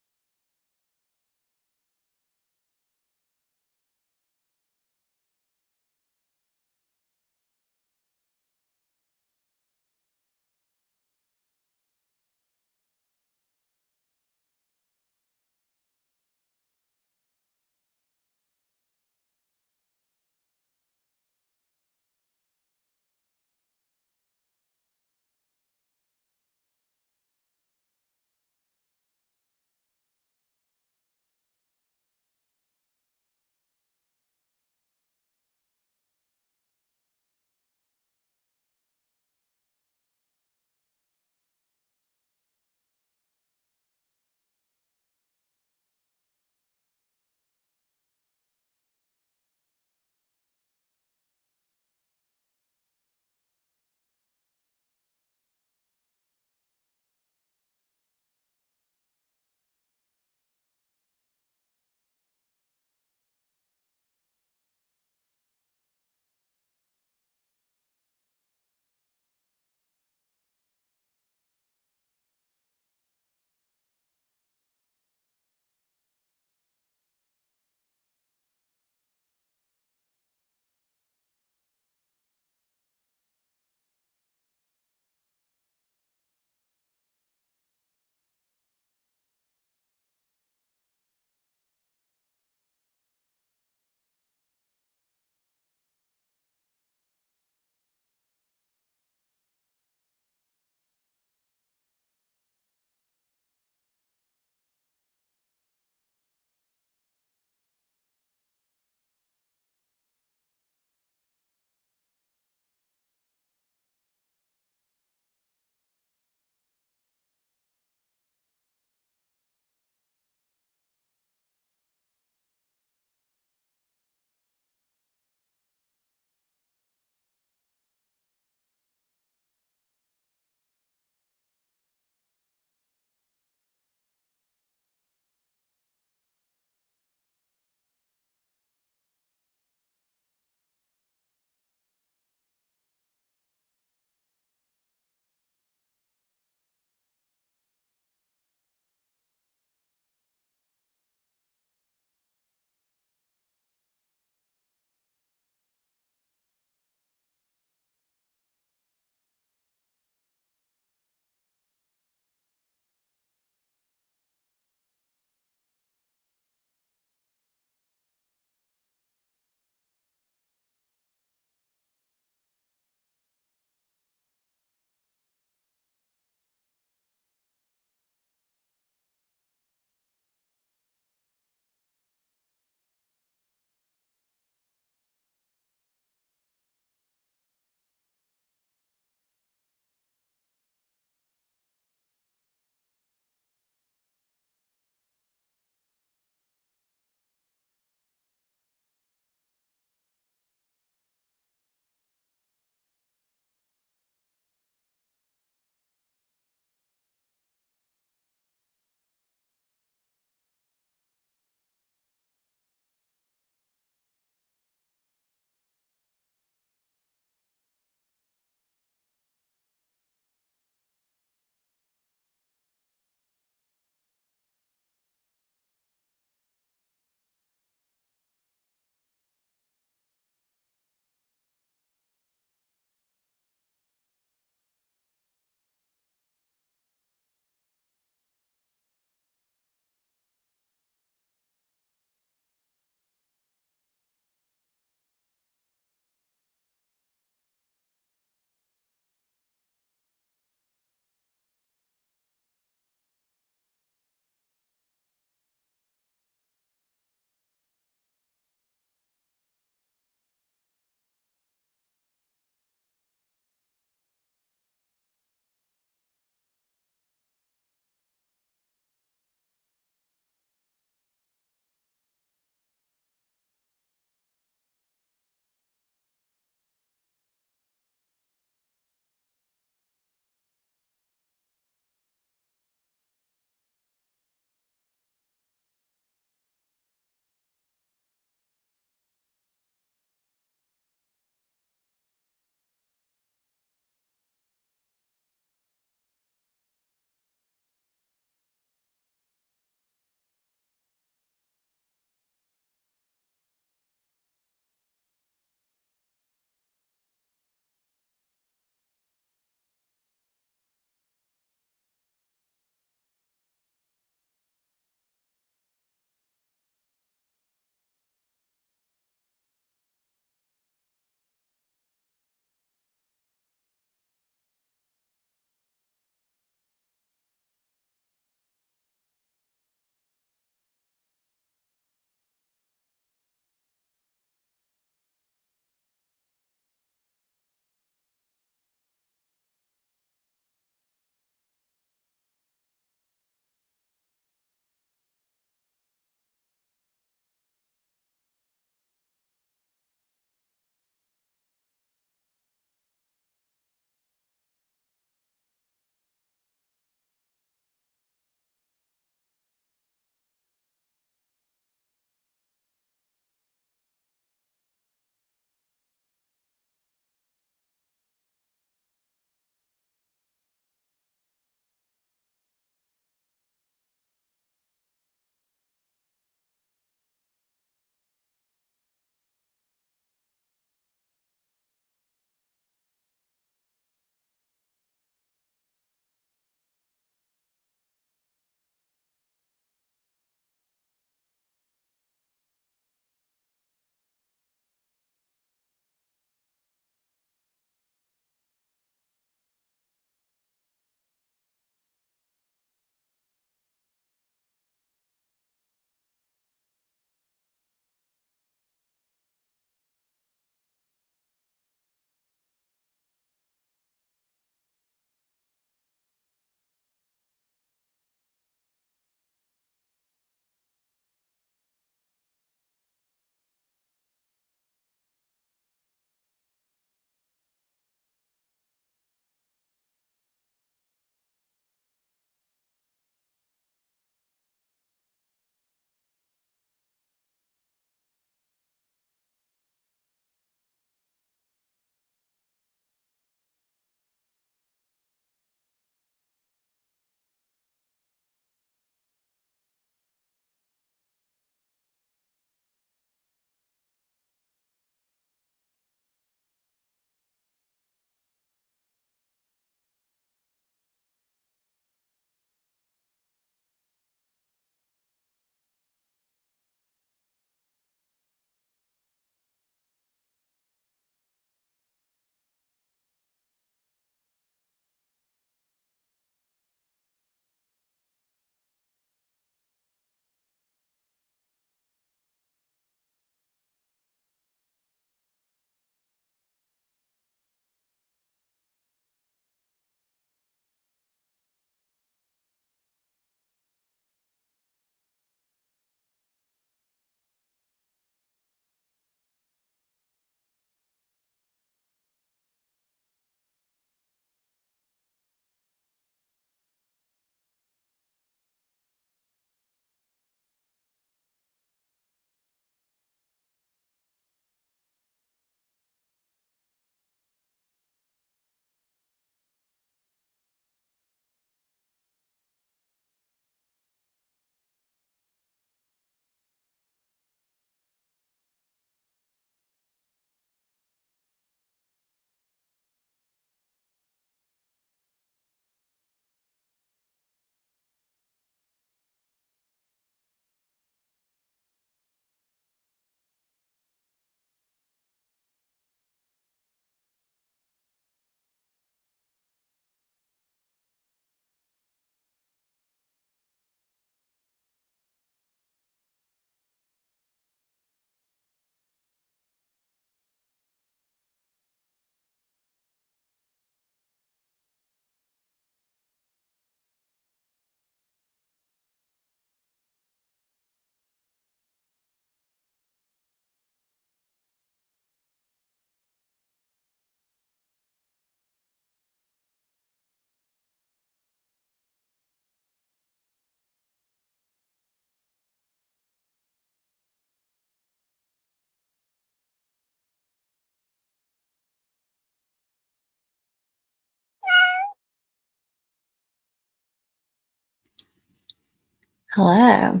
Hello.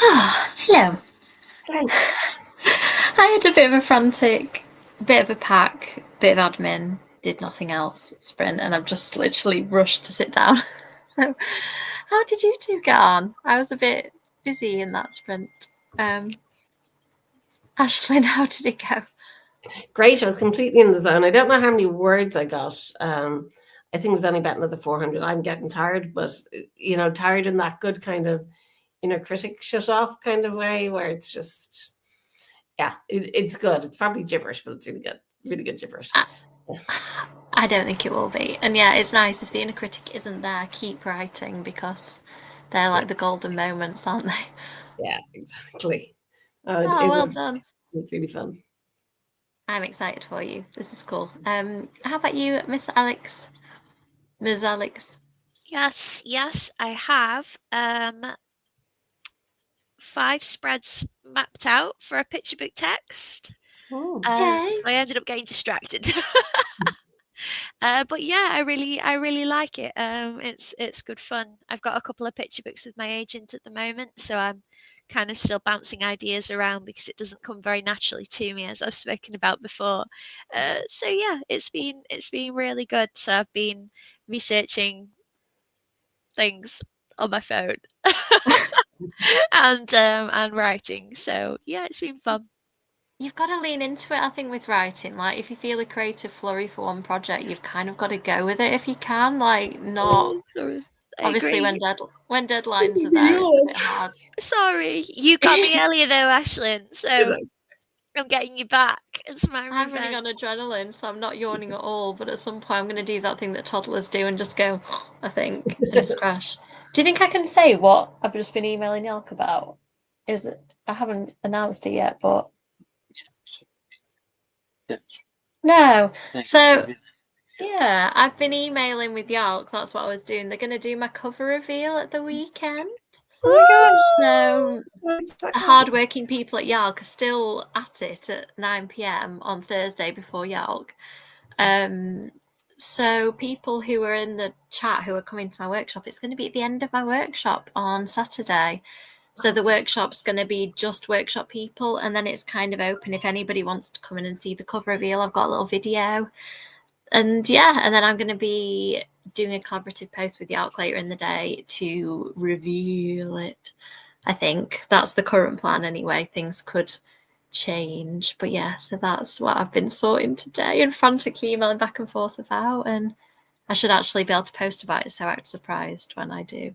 Oh, hello. Hello. I had a bit of a frantic, bit of a pack, bit of admin, did nothing else, sprint, and I've just literally rushed to sit down. So, how did you two get on? I was a bit busy in that sprint. Aislinn, how did it go? Great. I was completely in the zone. I don't know how many words I got. I think it was only about another 400. I'm getting tired, but tired in that good kind of inner critic shut off kind of way where it's just, it's good. It's probably gibberish, but it's really good gibberish. I don't think it will be. And yeah, it's nice if the inner critic isn't there, keep writing because they're like the golden moments, aren't they? Yeah, exactly. Well done. It's really fun. I'm excited for you. This is cool. How about you, Miss Alex? Ms. Alex? Yes, I have 5 spreads mapped out for a picture book text. I ended up getting distracted. But yeah, I really like it. It's good fun. I've got a couple of picture books with my agent at the moment, so I'm kind of still bouncing ideas around because it doesn't come very naturally to me, as I've spoken about before. So yeah, it's been really good. So I've been researching things on my phone and writing. So yeah, it's been fun. You've got to lean into it, I think, with writing. Like, if you feel a creative flurry for one project, you've kind of got to go with it if you can. Like, not obviously when deadlines are there, it's a bit hard. Sorry, you got me earlier though, Aislinn. So I'm getting you back. It's my I'm running on adrenaline, so I'm not yawning at all. But at some point, I'm going to do that thing that toddlers do and just go, I think, and just crash. Do you think I can say what I've just been emailing Yelk about? Is it? I haven't announced it yet, but no. So yeah, I've been emailing with Yalk. That's what I was doing. They're going to do my cover reveal at the weekend. So hardworking people at Yalk are still at it at 9 p.m. on Thursday before Yalk. So people who are in the chat who are coming to my workshop, it's going to be at the end of my workshop on Saturday. So the workshop's going to be just workshop people, and then it's kind of open if anybody wants to come in and see the cover reveal. I've got a little video. And yeah, and then I'm going to be doing a collaborative post with Yalk later in the day to reveal it. I think that's the current plan anyway. Things could change, but yeah, so that's what I've been sorting today and frantically emailing back and forth about, and I should actually be able to post about it so I act surprised when I do. I'm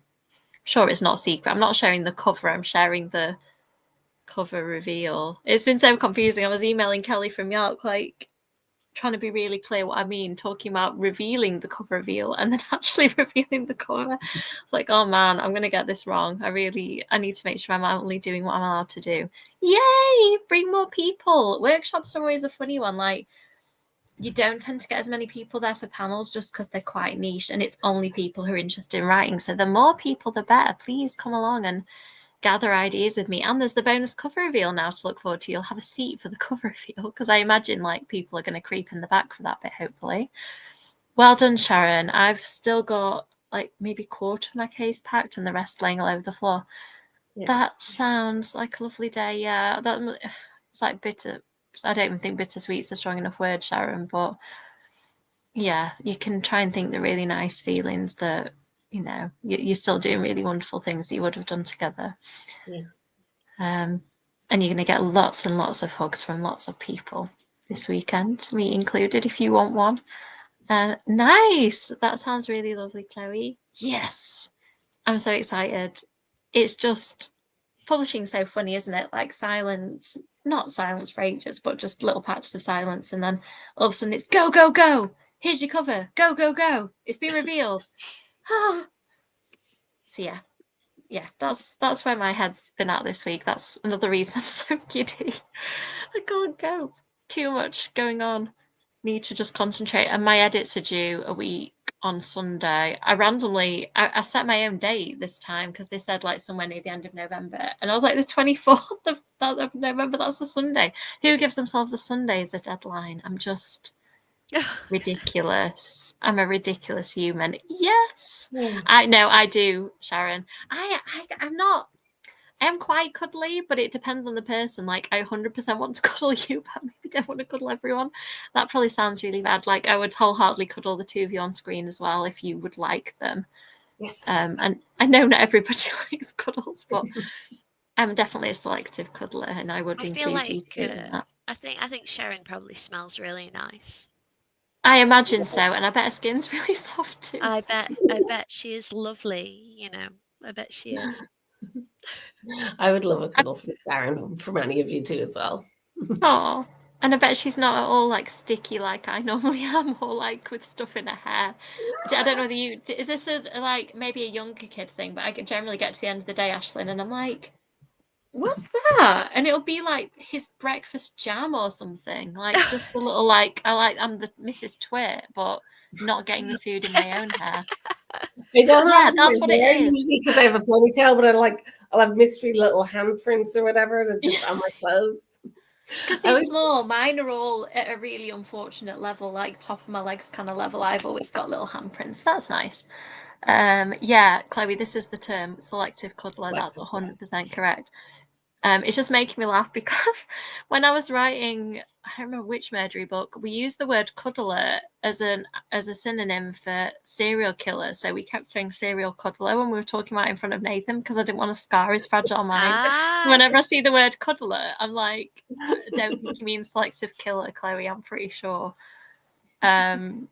sure it's not secret. I'm not sharing the cover, I'm sharing the cover reveal. It's been so confusing. I was emailing Kelly from Yalk, like trying to be really clear what I mean, talking about revealing the cover reveal and then actually revealing the cover. It's like, oh man, I'm going to get this wrong. I need to make sure I'm only doing what I'm allowed to do. Yay! Bring more people. Workshops are always a funny one. Like, you don't tend to get as many people there for panels just because they're quite niche and it's only people who are interested in writing. So the more people, the better. Please come along and gather ideas with me. And there's the bonus cover reveal now to look forward to. You'll have a seat for the cover reveal because I imagine like people are going to creep in the back for that bit, hopefully. Well done, Sharon. I've still got like maybe a quarter of my case packed and the rest laying all over the floor. Yeah. That sounds like a lovely day. Yeah, it's like bitter. I don't even think bittersweet's a strong enough word, Sharon, but yeah, you can try and think the really nice feelings that you're still doing really wonderful things that you would have done together. Yeah. And you're going to get lots and lots of hugs from lots of people this weekend, me included, if you want one. Nice. That sounds really lovely, Chloe. Yes. I'm so excited. It's just publishing so funny, isn't it? Like silence, not silence for ages, but just little patches of silence. And then all of a sudden it's go, go, go. Here's your cover. Go, go, go. It's been revealed. So yeah, that's where my head's been at this week. That's another reason I'm so giddy. I can't go. Too much going on. Need to just concentrate. And my edits are due a week on Sunday. I set my own date this time because they said like somewhere near the end of November. And I was like, the 24th of November, that's a Sunday. Who gives themselves a Sunday as a deadline? I'm just Ridiculous. I'm a ridiculous human. Yes. Yeah. I know I do, Sharon. I'm not. I am quite cuddly, but it depends on the person. Like, I 100% want to cuddle you, but I maybe don't want to cuddle everyone. That probably sounds really bad. Like, I would wholeheartedly cuddle the two of you on screen as well if you would like them. Yes. And I know not everybody likes cuddles, but I'm definitely a selective cuddler, and I would include you too in that. I think Sharon probably smells really nice. I imagine so, and I bet her skin's really soft too. I bet she is lovely, you know. I bet she is. I would love a cuddle from Sharon, from any of you too as well. Oh, and I bet she's not at all like sticky like I normally am, or like with stuff in her hair. I don't know whether you is this a like maybe a younger kid thing, but I generally get to the end of the day, Aislinn, and I'm like, what's that? And it'll be like his breakfast jam or something, like just a little like I'm the Mrs. Twit, but not getting the food in my own hair. I don't Yeah, have that's what it is. usually because I have a ponytail, but I'll have mystery little handprints or whatever that just on my clothes. Because he's small, mine are all at a really unfortunate level, like top of my legs kind of level. I've always got little handprints. That's nice. Yeah, Chloe, this is the term, selective cuddler. That's 100% correct. It's just making me laugh because when I was writing, I don't remember which murdery book, we used the word cuddler as a synonym for serial killer. So we kept saying serial cuddler when we were talking about it in front of Nathan because I didn't want to scar his fragile mind. Whenever I see the word cuddler, I'm like, I don't think you mean selective killer, Chloe. I'm pretty sure. But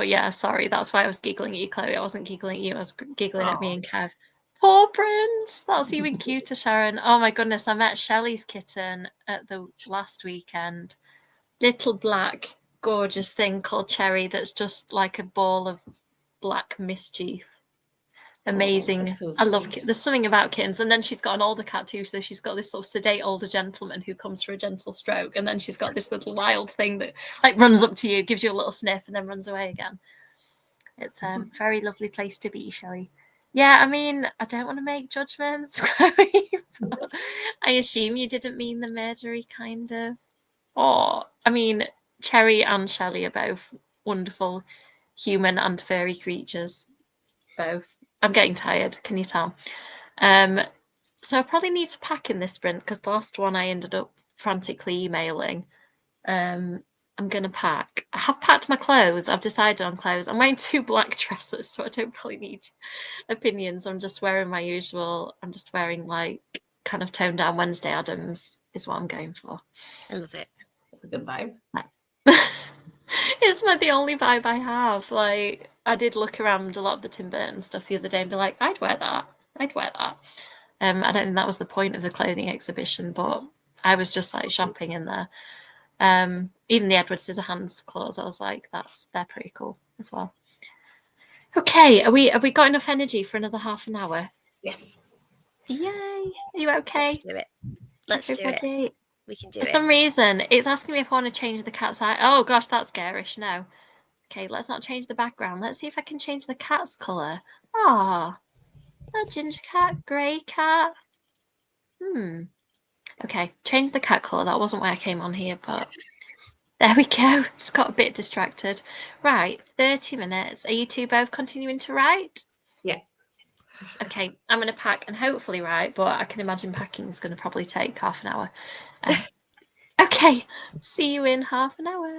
yeah, sorry, that's why I was giggling at you, Chloe. I wasn't giggling at you. I was giggling at me and Kev. Poor Prince. That's even cuter, Sharon. Oh my goodness, I met Shelley's kitten at the last weekend. Little black, gorgeous thing called Cherry that's just like a ball of black mischief. Amazing. So I love kittens. There's something about kittens. And then she's got an older cat too. So she's got this sort of sedate older gentleman who comes for a gentle stroke. And then she's got this little wild thing that like runs up to you, gives you a little sniff, and then runs away again. It's a very lovely place to be, Shelley. Yeah, I mean, I don't want to make judgments, Chloe, but I assume you didn't mean the murdery kind of. Oh, I mean, Cherry and Shelley are both wonderful human and furry creatures. Both. I'm getting tired, can you tell? So I probably need to pack in this sprint because the last one I ended up frantically emailing. I'm going to pack. I have packed my clothes. I've decided on clothes. I'm wearing 2 black dresses, so I don't probably need opinions. I'm just wearing my usual. I'm just wearing like kind of toned down Wednesday Addams is what I'm going for. I love it. That's a good vibe. It's the only vibe I have. Like, I did look around a lot of the Tim Burton stuff the other day and be like, I'd wear that. I'd wear that. I don't think that was the point of the clothing exhibition, but I was just like shopping in there. Even the Edward Scissorhands clothes, I was like, they're pretty cool as well. Okay, have we got enough energy for another half an hour? Yes. Yay! Are you okay? Let's do it. Let's do it. We can do it. For some reason, it's asking me if I want to change the cat's eye. Oh gosh, that's garish. No. Okay, let's not change the background. Let's see if I can change the cat's colour. Ah, a ginger cat, grey cat. Okay, change the cat colour. That wasn't why I came on here, but there we go. Just got a bit distracted. Right, 30 minutes. Are you two both continuing to write? Yeah. Okay, I'm going to pack and hopefully write, but I can imagine packing is going to probably take half an hour. Okay, see you in half an hour.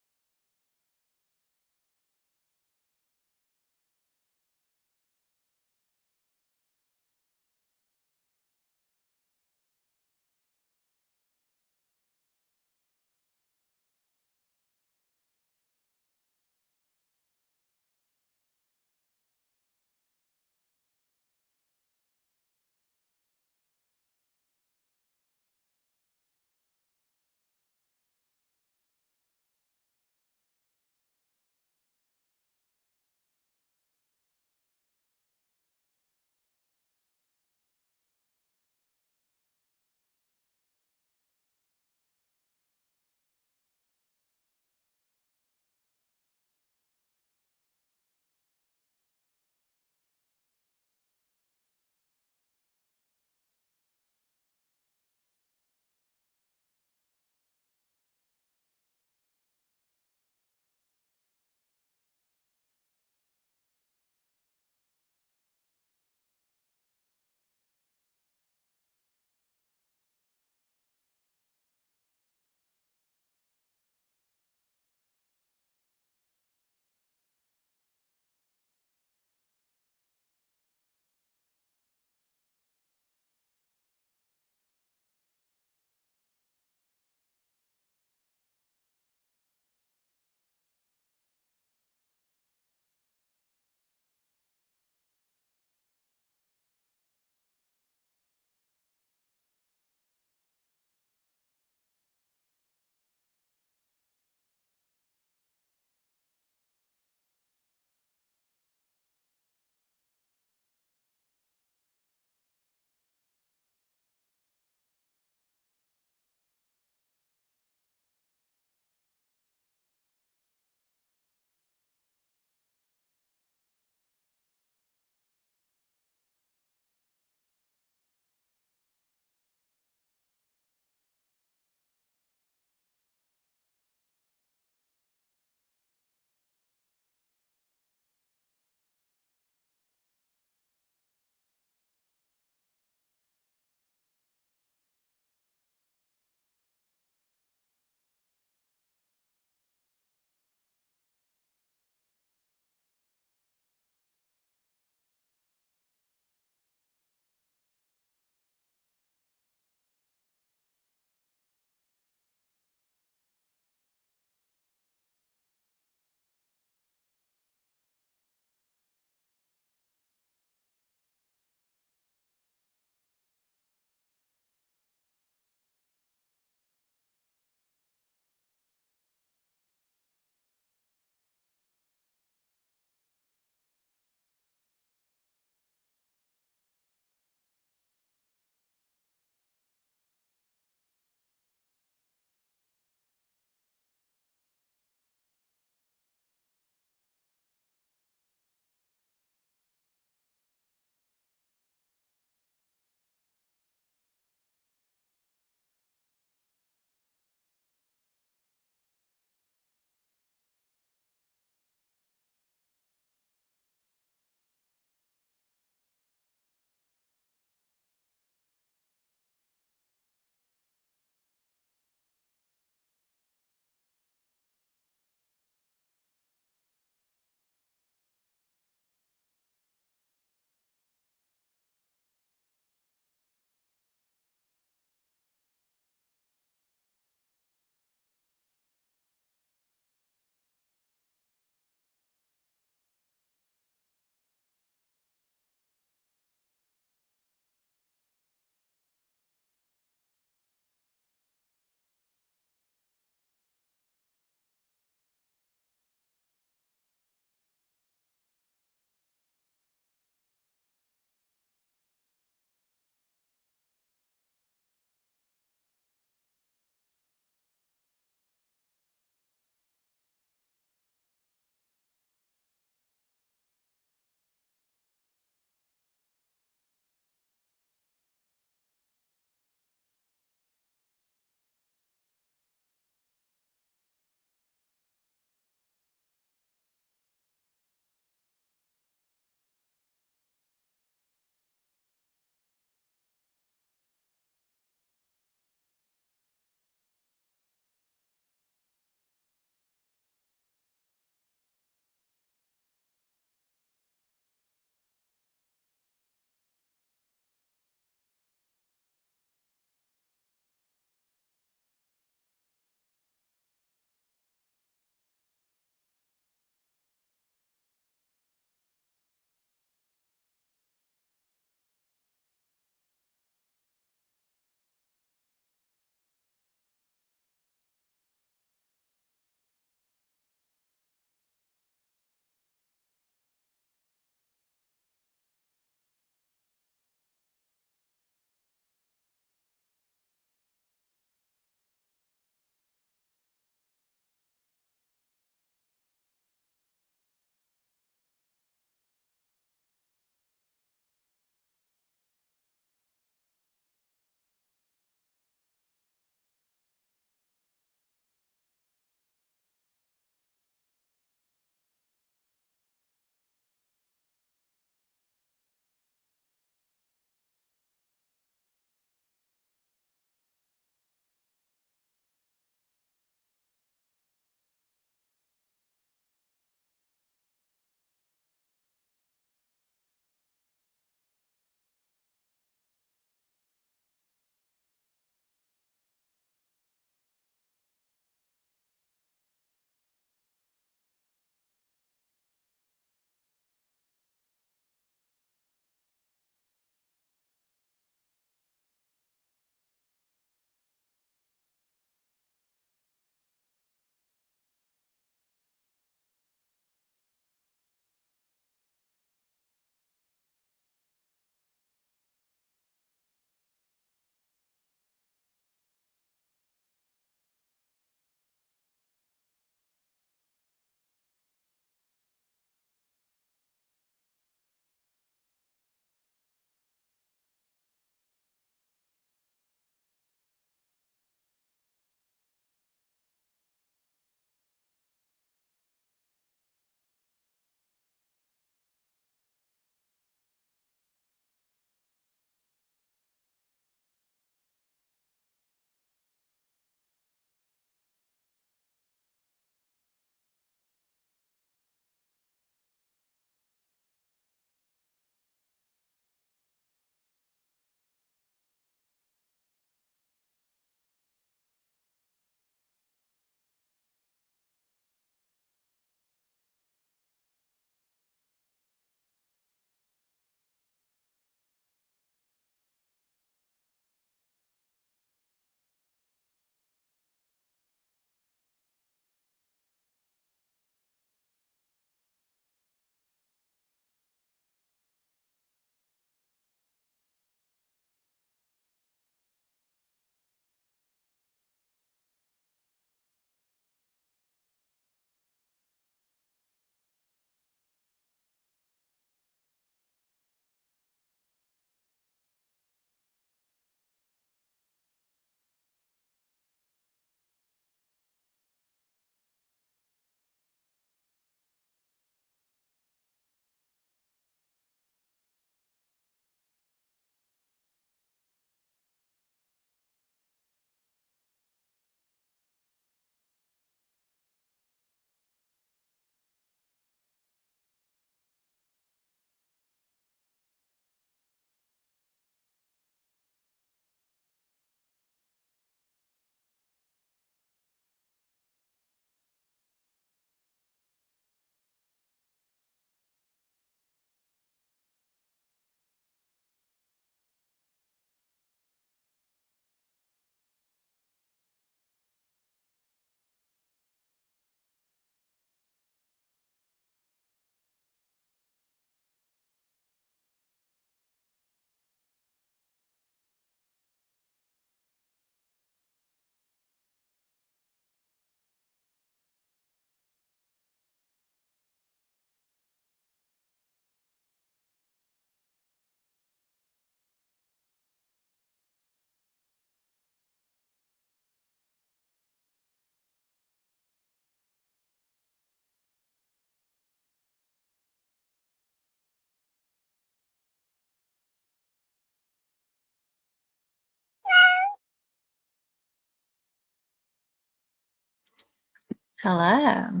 Hello.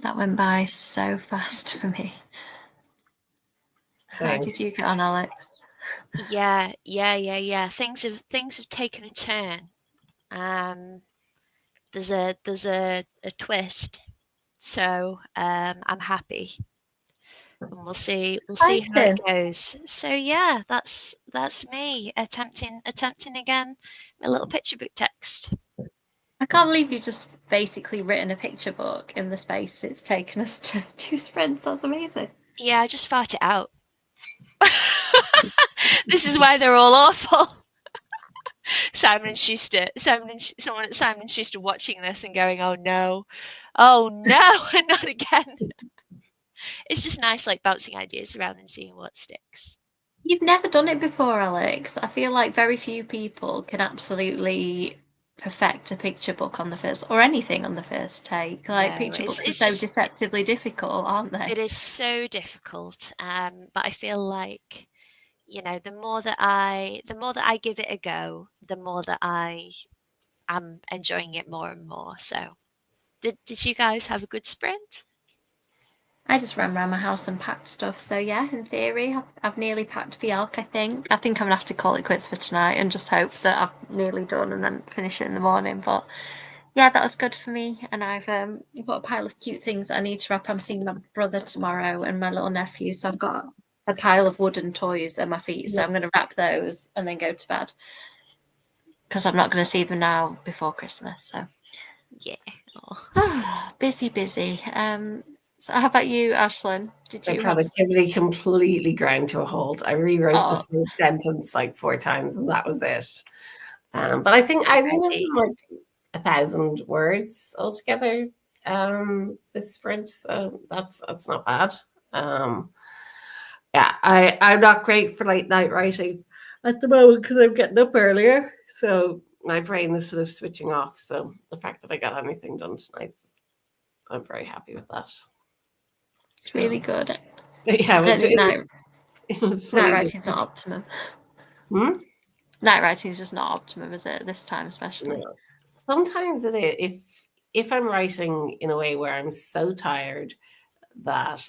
That went by so fast for me. How Same. did you get on, Alex? Yeah. Things have taken a turn. There's a twist, so I'm happy, and we'll see how it goes. So yeah, that's me attempting again a little picture book text. I can't believe you've just basically written a picture book in the space it's taken us to do sprints. That's amazing. Yeah, I just fart it out. This is why they're all awful. Simon and Schuster watching this and going, oh no, not again. It's just nice, like bouncing ideas around and seeing what sticks. You've never done it before, Alex. I feel like very few people can absolutely perfect a picture book on the first, or anything on the first take. Like, No, picture books are it's so just deceptively difficult, aren't they? it is so difficult. But I feel like, you know, the more that I give it a go, the more that I am enjoying it more and more. So, did you guys have a good sprint? I just ran around my house and packed stuff. So yeah, in theory, I've nearly packed for Yelk, I think. I think I'm gonna have to call it quits for tonight and just hope that I've nearly done and then finish it in the morning. But yeah, that was good for me. And I've got a pile of cute things that I need to wrap. I'm seeing my brother tomorrow and my little nephew. So I've got a pile of wooden toys at my feet. So I'm gonna wrap those and then go to bed. Because I'm not gonna see them now before Christmas. So Yeah. busy. So how about you, Aislinn? Did My you productivity completely ground to a halt. I rewrote the Oh. same sentence like 4 times, and that was it. But I think I've done like 1,000 words altogether this sprint, so that's not bad. Yeah, I'm not great for late night writing at the moment because I'm getting up earlier, so my brain is sort of switching off. So the fact that I got anything done tonight, I'm very happy with that. It's really good. Yeah, it was night writing's not optimum. Hmm? Night writing is just not optimum, is it? This time, especially. No. Sometimes it is. If I'm writing in a way where I'm so tired that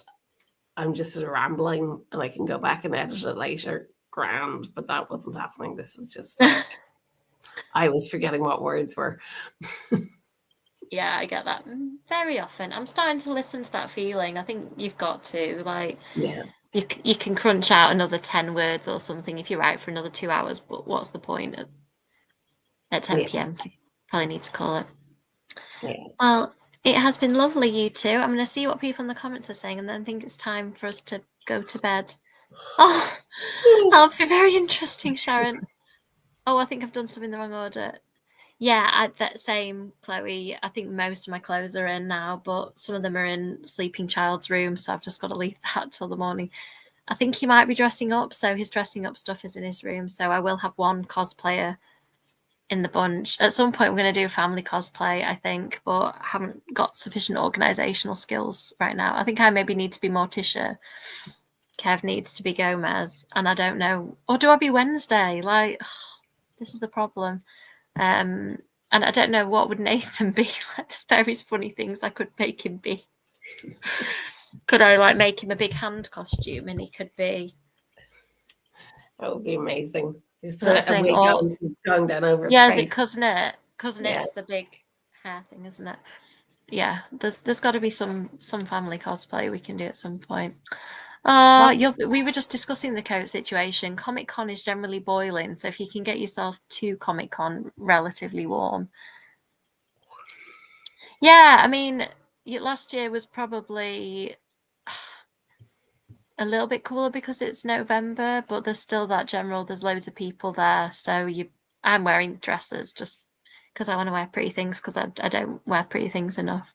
I'm just sort of rambling and I can go back and edit it later, grand. But that wasn't happening. This is just like I was forgetting what words were. Yeah, I get that very often. I'm starting to listen to that feeling. I think you've got to Yeah. You can crunch out another 10 words or something if you're out for another 2 hours. But what's the point at 10 p.m? Probably need to call it. Yeah. Well, it has been lovely, you two. I'm going to see what people in the comments are saying, and then I think it's time for us to go to bed. Oh, that'll be very interesting, Sharon. Oh, I think I've done some in the wrong order. Yeah, that same, Chloe. I think most of my clothes are in now, but some of them are in sleeping child's room, so I've just got to leave that till the morning. I think he might be dressing up, so his dressing up stuff is in his room. So I will have one cosplayer in the bunch. At some point, we're going to do a family cosplay, I think, but I haven't got sufficient organizational skills right now. I think I maybe need to be Morticia. Kev needs to be Gomez, and I don't know. Or do I be Wednesday? This is the problem. And I don't know what would Nathan be. Like, there's various funny things I could make him be. Could I make him a big hand costume and he could be? That would be amazing. Just put a wig on, going down over his face. Is it Cousin It's the big hair thing, isn't it? Yeah, there's got to be some family cosplay we can do at some point. We were just discussing the coat situation. Comic-Con is generally boiling, so if you can get yourself to Comic-Con relatively warm. Yeah, I mean, last year was probably a little bit cooler because it's November, but there's still that there's loads of people there. So I'm wearing dresses just because I want to wear pretty things because I don't wear pretty things enough.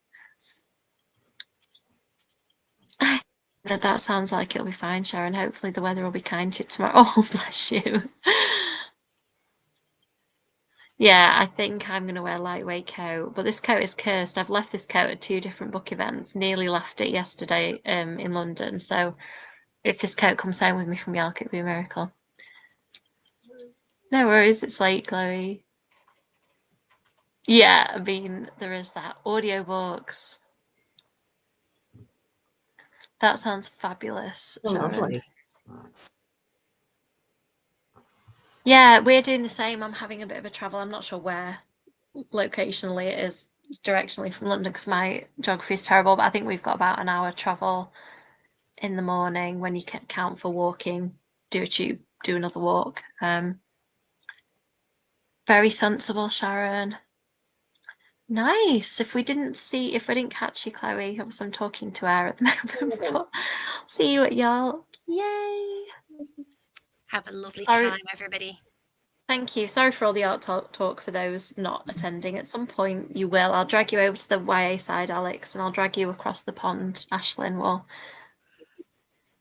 That sounds like it'll be fine, Sharon. Hopefully the weather will be kind to you tomorrow. Oh, bless you. Yeah, I think I'm going to wear a lightweight coat, but this coat is cursed. I've left this coat at 2 different book events, nearly left it yesterday in London. So if this coat comes home with me from York, it'd be a miracle. No worries, it's late, Chloe. Yeah, I mean, there is that. Audiobooks. That sounds fabulous, Oh, Sharon. lovely. Yeah, we're doing the same. I'm having a bit of a travel. I'm not sure where locationally it is directionally from London because my geography is terrible, but I think we've got about an hour travel in the morning when you can count for walking, do a tube, do another walk. Very sensible, Sharon. Nice. If we didn't catch you, Chloe, obviously I'm talking to her at the moment, but I'll see you at York. Yay. Have a lovely Sorry. time, everybody. Thank you. Sorry for all the art talk for those not attending. At some point you will. I'll drag you over to the YA side, Alex, and I'll drag you across the pond. Aislinn will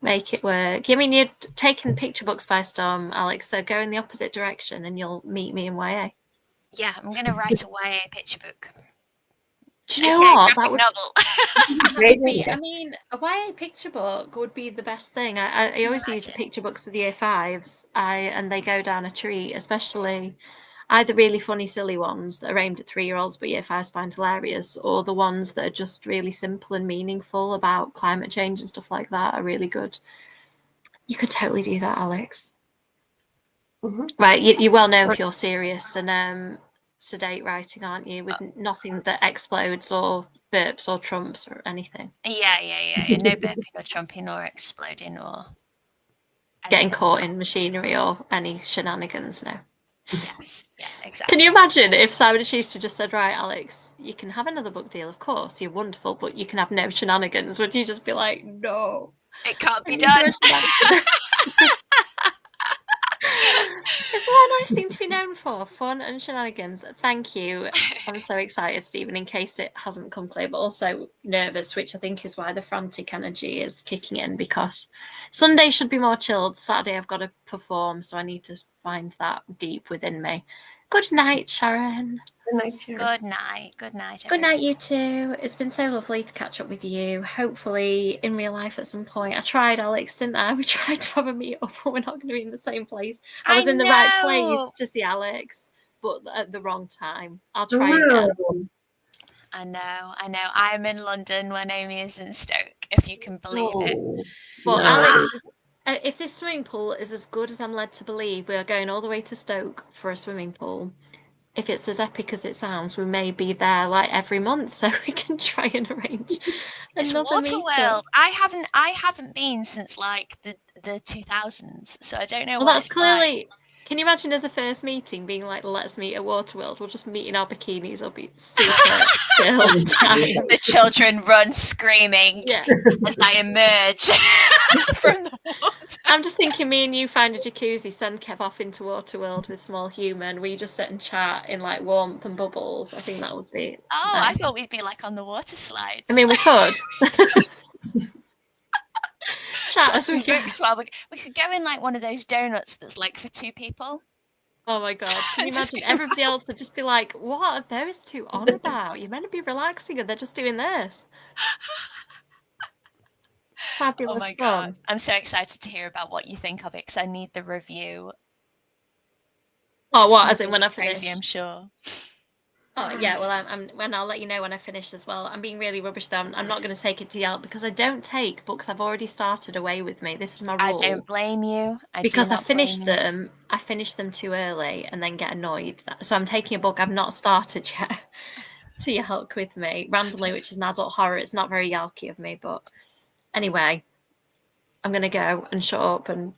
make it work. I mean, you're taking picture books by storm, Alex, so go in the opposite direction and you'll meet me in YA. Yeah, I'm going to write a YA picture book. Do you know what? That would novel. I mean, a YA picture book would be the best thing. I always use the picture books with year fives. And they go down a treat, especially either really funny, silly ones that are aimed at 3-year-olds but year fives find hilarious, or the ones that are just really simple and meaningful about climate change and stuff like that are really good. You could totally do that, Alex. Right, you well know if you're serious and sedate writing, aren't you? With nothing that explodes or burps or trumps or anything. Yeah. No burping or trumping or exploding or getting caught in machinery or any shenanigans. No. Yes. Yeah, exactly. Can you imagine if Simon & Schuster just said, right, Alex, you can have another book deal, of course, you're wonderful, but you can have no shenanigans? Would you just be like, no, it can't be done? It's a nice thing to be known for, fun and shenanigans. Thank you. I'm so excited, Stephen, in case it hasn't come clear, but also nervous, which I think is why the frantic energy is kicking in, because Sunday should be more chilled. Saturday I've got to perform, so I need to find that deep within me. Good night, Sharon. Good night, Sharon. Good night. Good night. Good night, you two. It's been so lovely to catch up with you. Hopefully in real life at some point. I tried, Alex, didn't I? We tried to have a meet up, but we're not going to be in the same place. I was in the right place to see Alex, but at the wrong time. I'll try again. I know. I'm in London when Amy is in Stoke, if you can believe it. Well, Alex, if this swimming pool is as good as I'm led to believe, we are going all the way to Stoke for a swimming pool. If it's as epic as it sounds, we may be there like every month, so we can try and arrange. It's Waterworld. I haven't been since like the 2000s, so I don't know. Well, that's clearly. Like. Can you imagine as a first meeting being like, let's meet at Waterworld? We'll just meet in our bikinis. I'll be super chill. The children run screaming as I emerge from the water. I'm just thinking me and you find a jacuzzi, send Kev off into Waterworld with small human. We just sit and chat in like warmth and bubbles. I think that would be nice. I thought we'd be like on the water slides. I mean, we could. Chat as we go. We could go in like one of those donuts that's like for 2 people. Oh my god, can you imagine? Everybody else would just be like, what are those two on about? You're meant to be relaxing and they're just doing this. Fabulous. Oh my god, I'm so excited to hear about what you think of it, because I need the review. Oh, what? As in when I finish? Crazy, I'm sure. Oh yeah, well, I'll let you know when I finish as well. I'm being really rubbish though. I'm not going to take it to Yelp because I don't take books I've already started away with me. This is my rule. I don't blame you. Because I finish them too early and then get annoyed. So I'm taking a book I've not started yet to Yelp with me randomly, which is an adult horror. It's not very Yelky of me, but anyway, I'm going to go and shut up and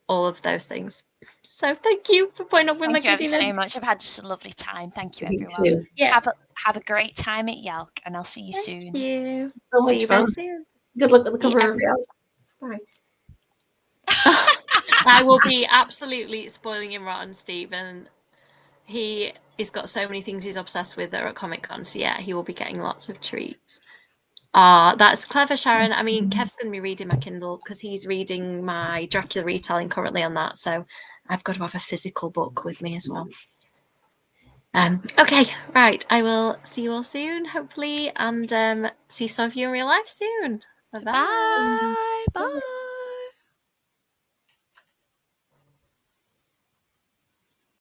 all of those things. So thank you for putting up with my goodness. Thank you so much. I've had just a lovely time. Thank you, everyone. Yeah. Have a great time at Yelk, and I'll see you soon. Thank you. So much fun. Soon. Good luck with the cover of Yelk. Bye. I will be absolutely spoiling him rotten, Stephen. He's got so many things he's obsessed with that are at Comic-Con, so yeah, he will be getting lots of treats. That's clever, Sharon. I mean, Kev's going to be reading my Kindle because he's reading my Dracula retelling currently on that, so I've got to have a physical book with me as well. Okay, right. I will see you all soon, hopefully, and see some of you in real life soon. Bye-bye. Bye. Bye.